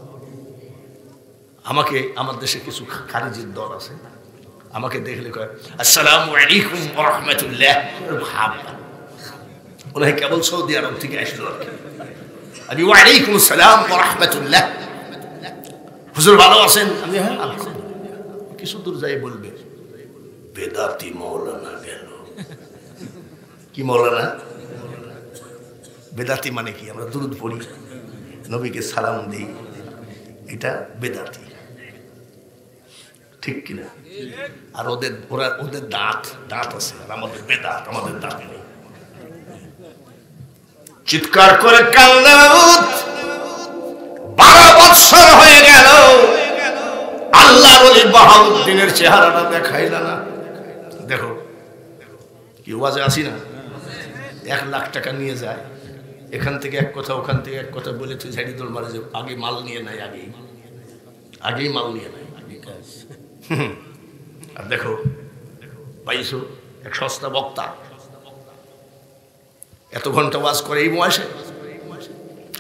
আমাকে আমার দেশে কিছু খারিজির দল আছে, আমাকে দেখলে কয় আসসালামু আলাইকুম ওয়া রাহমাতুল্লাহ। ভাব ওনাকে কেবল সৌদি আরব থেকে আসলো আর কি। আমি ওয়া আলাইকুম আসসালাম ওয়া রাহমাতুল্লাহ, হুজুর ভালো আছেন? আমি হ্যাঁ আলহামদুলিল্লাহ। কিছু দূর যাই বলবে বেদাতি মাওলানা গেল। কি মাওলানা? বেদাতি মানে কি? আমরা দুরূদ পড়ি, নবীকে সালাম দিই, এটা বেদাতি, ঠিক কিনা? আর ওদের দাঁত আছে, আর আমাদের বেদাত, আমাদের দাঁত নেই। চিৎকার করে কান্নার 12 বছর হয়ে গেল আল্লাহর ওলি বাহাউদ্দিনের চেহারাটা দেখাইল না। দেখো কি ওয়াজে আসি না, 1 লাখ টাকা নিয়ে যায়, এখান থেকে এক কথা ওখান থেকে এক কথা বলে তুই ঝাড়ি দৌড় মারে যে আগে মাল নিয়ে নাই, আগেই মাল নিয়ে নাই। আর দেখো পাইছো এক সস্তা বক্তা, এত ঘন্টা ওয়াজ করে এই বয়সে।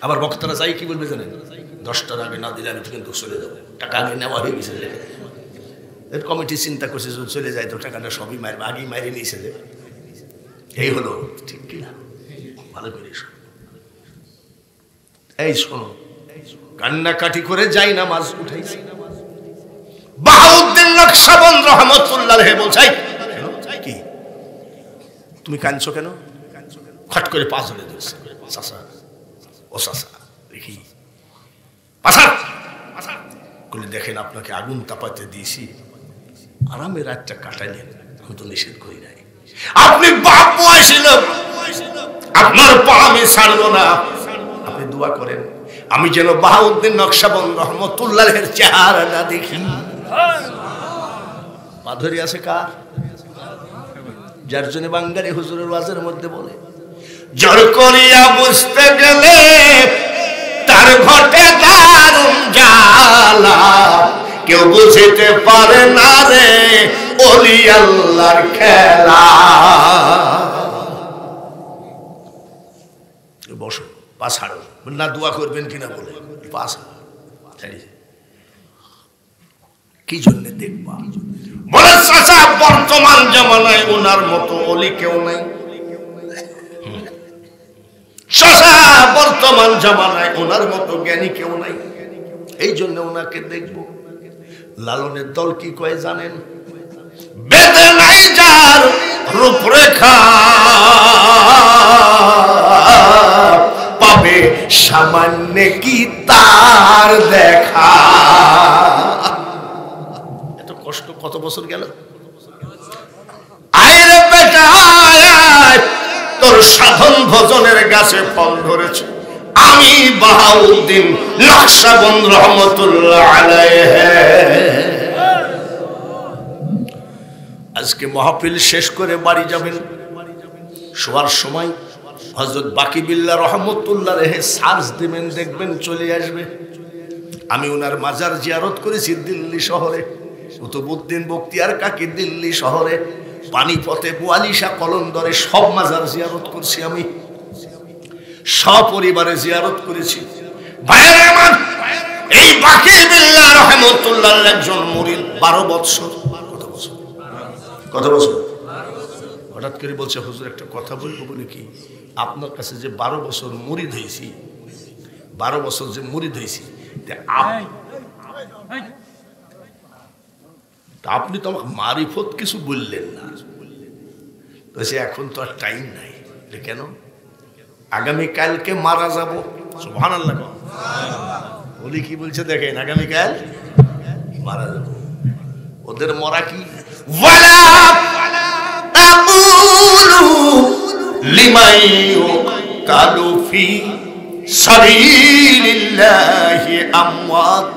আবার বক্তারা চাই কি বলবে জানেন? 10টার আগে না দিলে আমি কিন্তু চলে যাবো, টাকা আগে নেওয়া হয়ে গেছে। এর কমিটি চিন্তা করছে যদি চলে যায় তো টাকাটা সবই মারবে, আগেই মারিয়ে নিয়েছে। এই হলো ঠিক কিনা? ভালো করে এই শোনো, কান্নাকাটি করে যাই না মাছ উঠাইছে। বাহাউদ্দিন নকশবন্দ রহমতুল্লাহ বলছে কি তুমি কাঁদছো কেন? খট করে পা ধরে দিয়েছে, চাচা ও চাচা দেখি বলে দেখেন আপনাকে আগুন তাপাতে দিয়েছি, আরামে রাতটা কাটাইলেন, আমি তো নিষেধ করি নাই। আপনি বাপ বয়সী লোক, আপনার পা আমি ছাড়বো না, আপনি দোয়া করেন আমি যেন বাহাউদ্দিন নকশবন্দ রহমতুল্লাহের চেহারাটা দেখি। পা ধরে আছে কার? যার জন্য বাঙালি হুজুরের ওয়াজের মধ্যে বলে জোর করিয়া বুঝতে গেলে তার ঘটে দারুণ জ্বালা, কেউ বুঝতে পারে না রে ওলি আল্লাহর খেলা। বসো, পা ছাড়ো না, দোয়া করবেন কিনা বলে পা ছাড়ো। কি জন্য দেখবা? বলে চাচা বর্তমান জামানায় ওনার মতো ওলি কেউ নাই। চাচা বর্তমান বর্তমান জামানায় ওনার মতো জ্ঞানী কেউ নাই, এই জন্য ওনাকে দেখব। লালনের দল কি কয় জানেন? বেদে নাই যার রূপরেখা, পাবে সামান্য কি তার দেখা। এত কষ্ট কত বছর গেল। আরে বেটা তোর সাধন ভজনের গাছে ফল ধরেছে। আমি বাহাউদ্দিন নকশবন্দ রহমতুল্লাহ আলাইহি আজকে মাহফিল শেষ করে বাড়ি যাবেন, শোয়ার সময় হযরত বাকি বিল্লাহ রহমতুল্লাহ আলাইহি সার্চ দিবেন, দেখবেন চলে আসবে। আমি ওনার মাজার জিয়ারত করেছি দিল্লি শহরে, কুতুবউদ্দিন বখতিয়ার কাকি দিল্লি শহরে, পানিপথে, বোয়ালিশা, কলন্দরে সব মাজার জিয়ারত করছি। আমি সপরিবারে জিয়ারত করেছি। ভাইয়েরা আমার, এই বাকি বিল্লাহ রহমতুল্লাহ একজন মুরিদ 12 বছর। কত বছর? হঠাৎ করে বলছে হুজুর একটা কথা বলবো। বলে কি? আপনার কাছে যে 12 বছর মুরিদ হয়েছি, 12 বছর যে মুরিদ হয়েছি, আপনি তো আমাকে মারিফত কিছু বললেন না। বলছে এখন তো আর টাইম নাই। কেন? আগামীকালকে মারা যাব। সুবহানাল্লাহ। বলি কি বলছে দেখেন, আগামীকাল মারা যাব। ওদের মরা কি? ওয়ালা আকুলু লিমান ইউকালু ফি সাবিলিল্লাহি আমওয়াত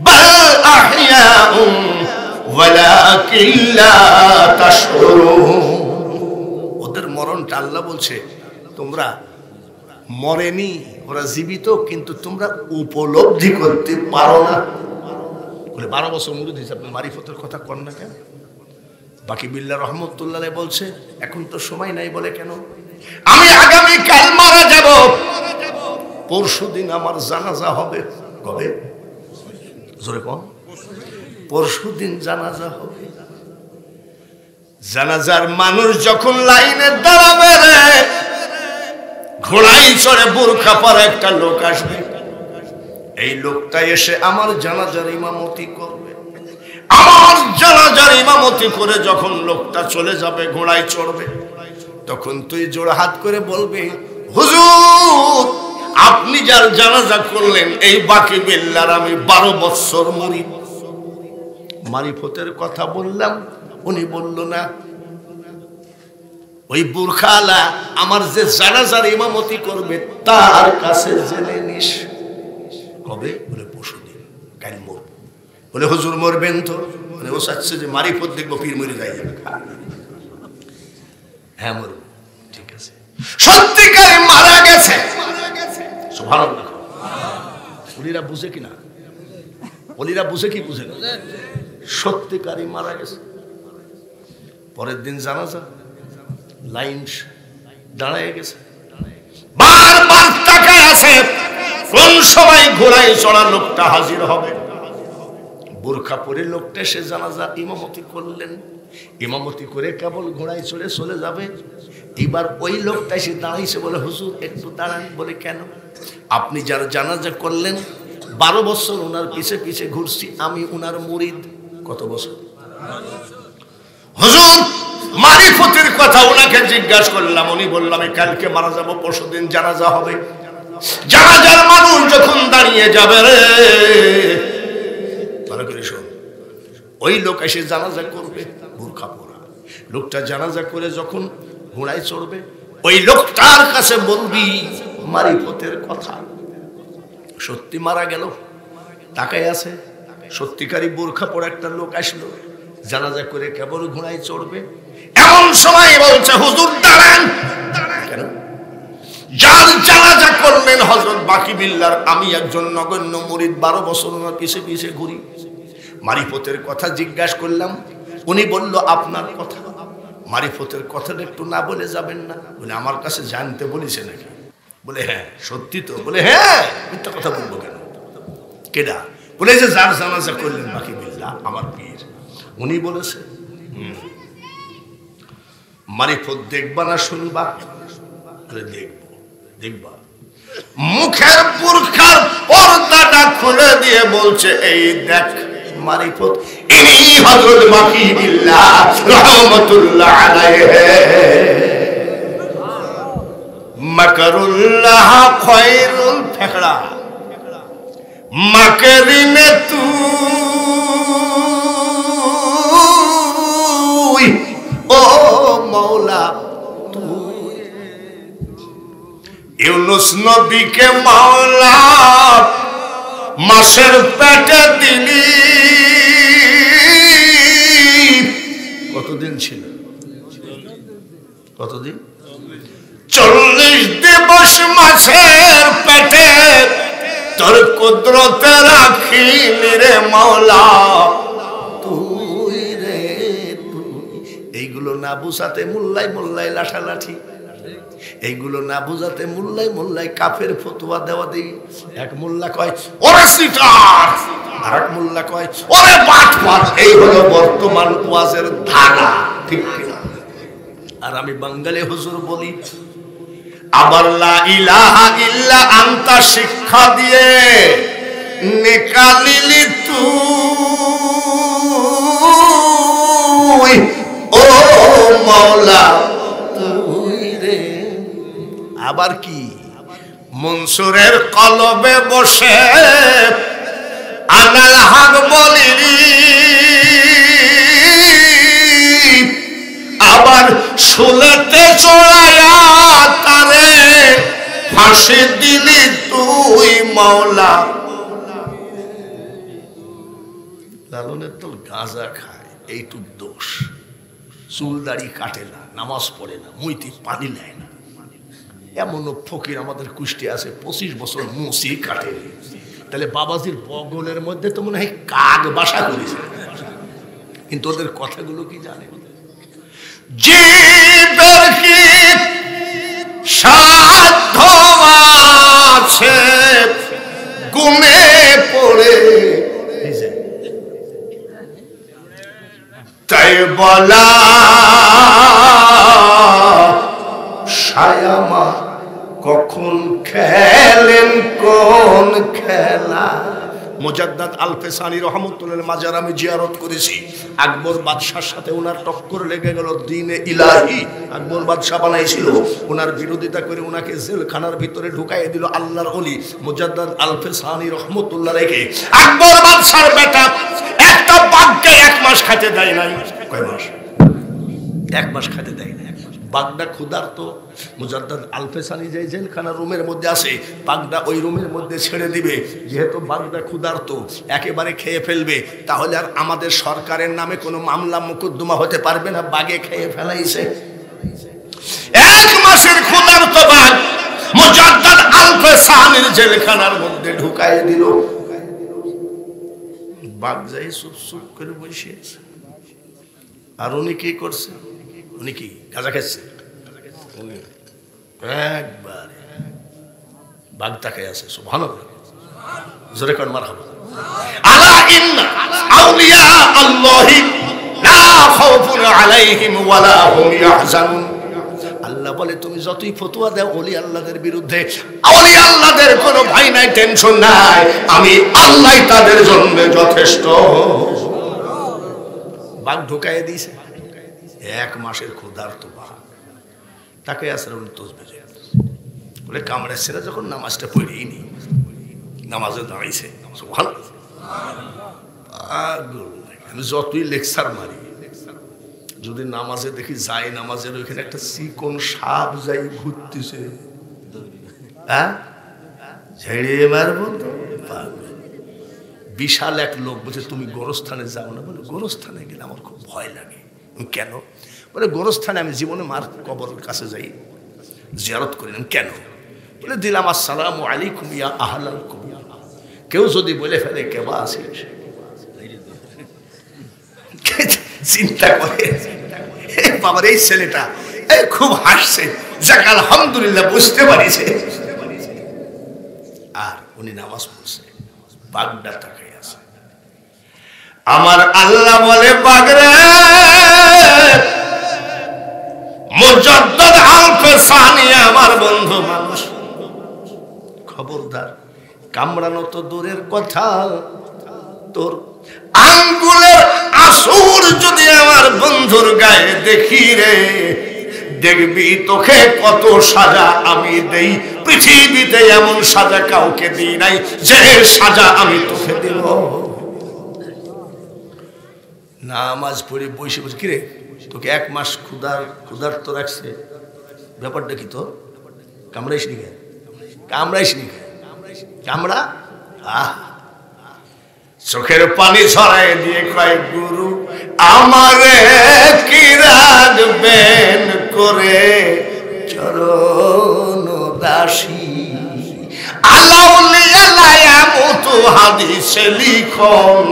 বাল আহইয়াউম ওয়ালাকিন লা তাশউরুন। ওদের মরণটা আল্লাহ বলছে তোমরা মরেনি, ওরা জীবিত, কিন্তু তোমরা উপলব্ধি করতে পারো না। বলে 12 বছর মুরিদ হয়েছে, আপনি মারিফতের কথা কন না কেন? বাকি বিল্লাহ রহমতুল্লাহ বলছে এখন তো সময় নাই। বলে কেন? আমি আগামীকাল মারা যাব, পরশুদিন আমার জানাজা হবে। কবে? জোরে কোন? পরশুদিন জানাজা হবে। জানাজার মানুষ যখন লাইনে দাঁড়াবে রে, ঘোড়ায় চড়ে বোরখা পরা একটা লোক আসবে। এই লোকটা এসে আমার জানাজার ইমামতি করবে। আমার জানাজার ইমামতি করে যখন লোকটা চলে যাবে, ঘোড়ায় চড়বে, তখন তুই জোড়া হাত করে বলবি, হুজুর আপনি যার জানাজা করলেন এই বাকি বিল্লাহর আমি 12 বছর মুরিদ। মারিফতের কথা বললাম, উনি বলল না। ওই বুরখালা আমার যে জানাজার ইমামতি করবে তার কাছে জেনে নিস। কবে? বলে পরশুদিন। কাল মরব। বলে হুজুর মরবেন তো? বলে ও চাচ্ছে যে মারিফত দেখবো, পীর মরে যাই যাবে। হ্যাঁ মরব। ঠিক আছে, সত্যিকারে মারা গেছে। সুবহানাল্লাহ। ওলিরা বুঝে কিনা? ওলিরা বুঝে কি বুঝে না? সত্যিকারে মারা গেছে। পরের দিন জানাজা, লাইন দাঁড়ায় গেছে, বারবার তাকায় আছে কোন সময় ঘোড়ায় চড়া লোকটা হাজির হবে। বোরখা পরে লোকটা সে জানাজা ইমামতি করলেন। ইমামতি করে কেবল ঘোড়ায় চড়ে চলে যাবে। এবার ওই লোকটা এসে দাঁড়াইছে। বলে হুজুর একটু দাঁড়ান। বলে কেন? আপনি যার জানাজা করলেন 12 বছর ওনার পিছে পিছে ঘুরছি, আমি ওনার মুরিদ। কত বছর? হুজুর মারিফতের কথা ওনাকে জিজ্ঞাসা করলাম। উনি বললাম আমি কালকে মারা যাব, পরশুদিন জানাজা হবে। জানাজার মানুষ যখন দাঁড়িয়ে যাবে রে, ভালো করে শোন, ওই লোক এসে জানাজা করবে, বোরখা পরা লোকটা জানাজা করে যখন ঘোড়ায় চড়বে, ওই লোকটার কাছে বলবি মারিফতের কথা। সত্যি মারা গেল, তাকায় আছে, সত্যিকারী বোরখা পরা একটা লোক আসলো, জানাজা করে কেবল ঘোড়ায় চড়বে। এমন সময় বলছে হুজুর দাঁড়ান। কেন? যার জানাজা করলেন হযরত বাকি বিল্লাহর আমি একজন নগণ্য মুরিদ, 12 বছর ওনার পিছে পিছে ঘুরি। মারিফতের কথা জিজ্ঞাসা করলাম, উনি বলল আপনার কথা। মারিফতের কথাটা একটু না বলে যাবেন না? বলে আমার কাছে জানতে বলেছে নাকি? বলে হ্যাঁ। সত্যি তো? বলে হ্যাঁ, মিথ্যা কথা বলবো কেন? কেডা? বলে যে যার জানাজা করলেন বাকি বিল্লাহ আমার পীর, উনি বলেছে। মারিফত দেখবা না শুনবা? বলে দেখবো। দেখবা? মুখের বুরখার পর্দাটা খুলে দিয়ে বলছে, এই দেখ মারিফত, ইনি হযরত মাকিবিল্লাহ রাহমাতুল্লাহ আলাইহি। মাকরুল্লাহ খায়রুল ফাকরা, মাকরিনে তুই ও মাওলা তুই। ইউনুস নবীকে মাওলা মাছের পেটে দিলি, কতদিন ছিল? কতদিন? 40 দিবস মাছের পেটে তোর কুদরতে রাখি রে মাওলা তুই রে তুই। এইগুলো না বুঝাতে মোল্লাই মোল্লাই লাঠালাঠি, এইগুলো না বুঝাতে মোল্লাই মোল্লাই কাফের ফতোয়া দেওয়া দেই। এক মোল্লা কয় ওরে সিটার, আর এক মোল্লা কয় ওরে বাটপার। এই হলো বর্তমান ওয়াজের ধারা, ঠিক কিনা? আর আমি বাঙালি হুজুর বলি, আবার লা ইলাহা ইল্লা আনতা শিক্ষা দিয়ে নিকালিলি তুই ও মাওলা তুই রে। আবার কি মনসুরের কলবে বসে আনাল হক বলিলি, আবার শুলেতে চড়ায়া তারে ফাঁসি দিলি তুই মাওলা। লালনের তো গাঁজা খায়, এইটুক দোষ। চুল দাড়ি কাটে না, নামাজ পড়ে না, মুইতে পানি নেয় না। এমনও ফকির আমাদের কুষ্টি আছে 25 বছর মুসি কাটে। তাহলে বাবাজির বগলের মধ্যে তো মনে হয় কাক বাসা করেছে, কিন্তু ওদের কথাগুলো কি জানে? জীবের কি সাধ্য আছে গুনে পড়ে, তাই বলা সায়ামা কখন খেলেন কোন খেলা। মুজাদ্দাদ আল ফেসানি রহমতুল্লাহ মাজার আমি জিয়ারত করেছি। আকবর বাদশার সাথে ওনার টক্কর লেগে গেল দ্বীনে ইলাহি। আকবর বাদশা বানাইছিল, ওনার বিরোধিতা করে ওনাকে জেলখানার ভিতরে ঢুকাই দিল আল্লাহর ওলি মুজাদ্দাদ আল ফেসানি রহমতুল্লাহ রেখে। আকবর বাদশার বেটা একটা বাঘকে 1 মাস খেতে দেয় নাই। কয় মাস? 1 মাস খেতে দেয় না। বাঘটা ক্ষুধার্ত, মুজাদ্দাদ আল ফেসানি যে জেলখানার রুমের মধ্যে আসে, বাঘটা ওই রুমের মধ্যে ছেড়ে দিবে। যেহেতু বাঘটা ক্ষুধার্ত, একেবারে খেয়ে ফেলবে, তাহলে আর আমাদের সরকারের নামে কোনো মামলা মোকদ্দমা হতে পারবে না। বাঘে খেয়ে ফেলাইছে। 1 মাসের ক্ষুধার্ত বাঘ মুজাদ্দাদ আল ফেসানির জেলখানার মধ্যে ঢুকাই দিল। বাঘ যাই চুপ চুপ করে বসে আছে। আর উনি কি করছে? উনি কি গাঁজা খাচ্ছে? একবার বাঘ তাকায় আছে। সুবহানাল্লাহ, জোরে কোন মারহাবা। আলা ইন্না আউলিয়া আল্লাহি লা খাউফুন আলাইহিম ওয়ালা হুম ইয়াহজানুন। আল্লাহ বলে তুমি যতই ফতোয়া দাও ওলি আল্লাহদের বিরুদ্ধে, ওলি আল্লাহদের কোনো ভয় নাই, টেনশন নাই, আমি আল্লাহ তাদের জন্য যথেষ্ট। বাঘ ঢুকাইয়ে দিয়েছে। 1 মাসের ক্ষুধার্ত বাঘ তাকে আসলে তসবিহ বলে কামড়েছে না। যখন নামাজটা পড়েই নি, নামাজে দাঁড়াইছে। আমি যতই লেকচার মারি, যদি নামাজে দেখি যাই নামাজের ওইখানে একটা চিকন সাপ যাই ঘুরতেছে, হ্যাঁ ঝেড়ে মারবো তো। বিশাল এক লোক বলছে তুমি গোরস্থানে যাও না? বলে গোরস্থানে গেলে আমার খুব ভয় লাগে। কেন? বলে গোরস্থানে আমি জীবনে মার কবরের কাছে যাই, জিয়ারত করিলাম। কেন? বলে দিলাম আসসালামু আলাইকুম ইয়া আহলাল কুবুর। কেউ যদি বলে ফেলে কেবা আছে, চিন্তা করে বাবার এই ছেলেটা খুব হাসছে, যাক আলহামদুলিল্লাহ বুঝতে পারিছে। আর উনি নামাজ পড়ছে, বাগদা তাকাই আছে। আমার আল্লাহ বলে বাগরে মুজাদ্দাদ আল ফেসানি আমার বন্ধু মানুষ, খবরদার, কামড়ানো তো দূরের কথা, তোর আঙ্গুলের আসুর যদি আমার বন্ধুর গায়ে দেখি রে, দেখবি তোকে কত সাজা আমি দেই। পৃথিবীতে এমন সাজা কাউকে দিই নাই যে সাজা আমি তোকে দেব। নামাজ পড়ে বসে বসে, কিরে তোকে 1 মাস ক্ষুধার্ত রাখছে, ব্যাপারটা কি তোর? কামড়াইস নি? কামড়াইস নি? কামড়া। চোখের পানি ছড়াই দিয়ে কয়, গুরু আমারে কি রাখবেন করে চরণ দাসী। আলাউলিয়া লায়ামুতু হাদিসে লিখন,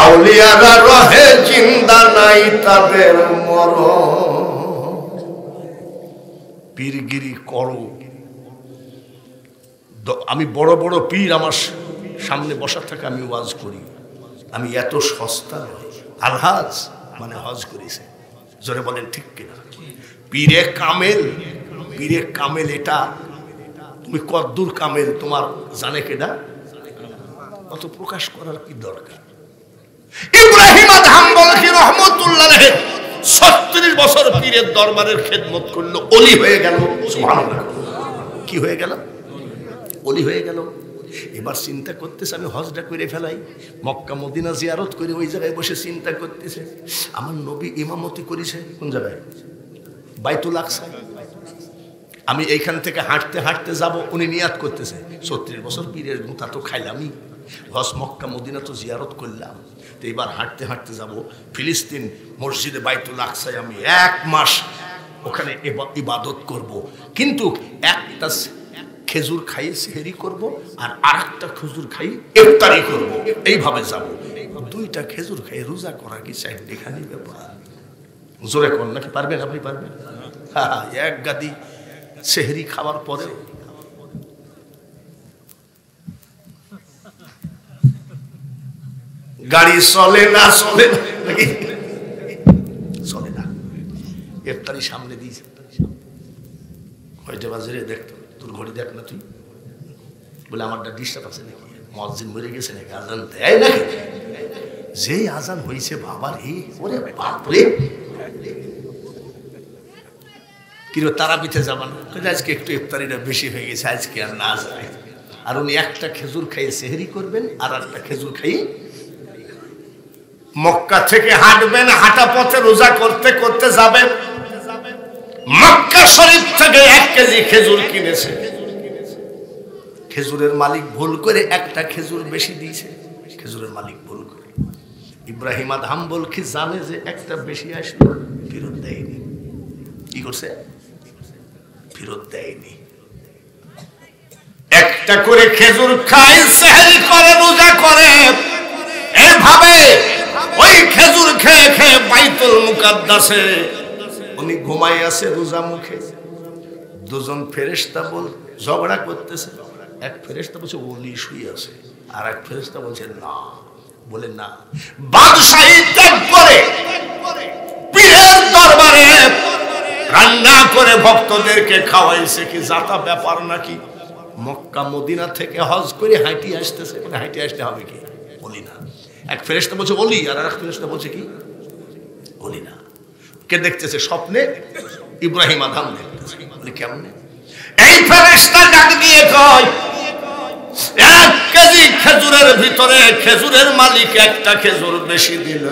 আউলিয়ারা রহে জিন্দা নাই তাদের মরণ। পীরগিরি করো। আমি বড় বড় পীর আমার সামনে বসা থাকে, আমি ওয়াজ করি। আমি এত সস্তা নই। আলহাজ মানে হজ করেছে, জোরে বলেন ঠিক কিনা? পীরে কামেল, পীরে কামেল এটা তুমি কদ্দুর কামেল তোমার জানে কেডা? অত প্রকাশ করার কি দরকার? ইব্রাহিম আদহাম্বলকি রহমতুল্লাহ আলাইহি 36 বছর পীরের দরবারের খেদমত করলো, ওলি হয়ে গেল। সুবহানাল্লাহ। কি হয়ে গেল? ওলি হয়ে গেল। এবার চিন্তা করতেছে আমি হজটা করে ফেলাই, মক্কা মদিনা জিয়ারত করে ওই জায়গায় বসে চিন্তা করতেছে আমার নবী ইমামতি করেছে কোন জায়গায়? বাইতুল আকসা। আমি এইখান থেকে হাঁটতে হাঁটতে যাব, উনি নিয়াত করতেছে 36 বছর পীরের গুঁতা তো খাইলামই, হজ মক্কা মদিনা তো জিয়ারত করলাম, তো এবার হাঁটতে হাঁটতে যাব ফিলিস্তিন মসজিদে বাইতুল আকসায়, আমি 1 মাস ওখানে ইবাদত করব, কিন্তু একটা খেজুর খাই সেহরি করব আর আরেকটা খেজুর খাই ইফতারি করব, এইভাবে যাব। 2টা খেজুর খাই রোজা করা কি চাইখানি ব্যাপার? জোরে কর নাকি পারবেন? আপনি পারবেন? হ্যাঁ, 1 গাদি সেহরি খাওয়ার পরে গাড়ি চলে না, চলে নাকি? চলে না। ইফতারি সামনে দিয়েছে, কয়টা বাজে রে দেখতো, তোর ঘড়ি দেখ না তুই। বলে আমারটা ডিস্টার্ব আছে নাকি, মুয়াজ্জিন মরে গেছে নাকি, আজান দেয় নাকি? যেই আজান হয়েছে বাবা রে, ওরে বাপ রে, কিন্তু তারাবিতে যাবা না? আজকে একটু ইফতারিটা বেশি হয়ে গেছে, আজকে আর না যায়। আর উনি একটা খেজুর খাইয়ে সেহরি করবেন আর একটা খেজুর খাইয়ে মক্কা থেকে হাঁটবেন, হাঁটা পথে রোজা করতে করতে যাবেন। মক্কা শরীফ থেকে 1 কেজি খেজুর কিনেছে, খেজুরের মালিক ভুল করে একটা খেজুর বেশি দিয়েছে, খেজুরের মালিক ভুল করে। ইব্রাহিম আদহাম্বলকি জানে যে একটা বেশি আসলো, ফেরত দেয়নি। কি করছে? ফেরত দেয়নি। একটা করে খেজুর খায়, সেহরি করে, রোজা করে, এভাবে ওই খেজুর খেয়ে খেয়ে বাইতুল মুকাদ্দাসে উনি ঘুমাই আছে রোজা মুখে। 2জন ফেরেশতা বল ঝগড়া করতেছে। এক ফেরেশতা বলছে ওলি শুয়ে আছে, আর এক ফেরেশতা বলছে না। বলে না, বাদশাহী ত্যাগ করে পীরের দরবারে রান্না করে ভক্তদেরকে খাওয়াইছে, কি জাতা ব্যাপার নাকি? মক্কা মদিনা থেকে হজ করে হাঁটি আসতেছে, হাঁটি আসতে হবে কি? বলি না। এক ফেরেশতা বলছে ওলি, আর এক ফেরেশতা বলছে কি? বলি না। কে দেখতেছে? স্বপ্নে ইব্রাহিম আদহাম দেখতেছে। বলি কেমনে? এই ফেরেশতা ডাক দিয়ে কয়, 1 কেজি খেজুরের ভিতরে খেজুরের মালিক একটা খেজুর বেশি দিল,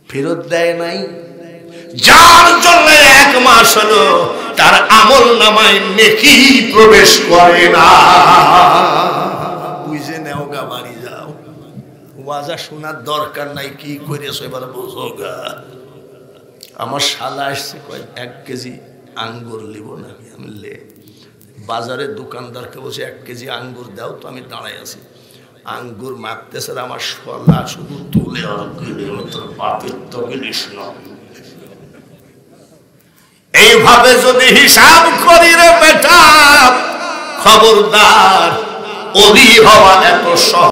ফেরত দেয় নাই। যার জন্য 1 মাস হলো তার আমল নামায় নেকি প্রবেশ করে না। বুঝে নেও গা, বাড়ি যাও, ওয়াজা শোনার দরকার নাই, কি করেছো এবার বুঝো গা। আমার শালা আসছে, কয় 1 কেজি আঙ্গুর লিব নাকি? আমি লে। বাজারে দোকানদারকে বলছে 1 কেজি আঙ্গুর দাও, তো আমি দাঁড়াই আছি, আঙ্গুর মারতেছে, আমার শালা শুধু তুলে বাপের তো গেলিস না। এইভাবে যদি হিসাব করি রে বেটা, খবরদার, ওলি হওয়া এত সহজ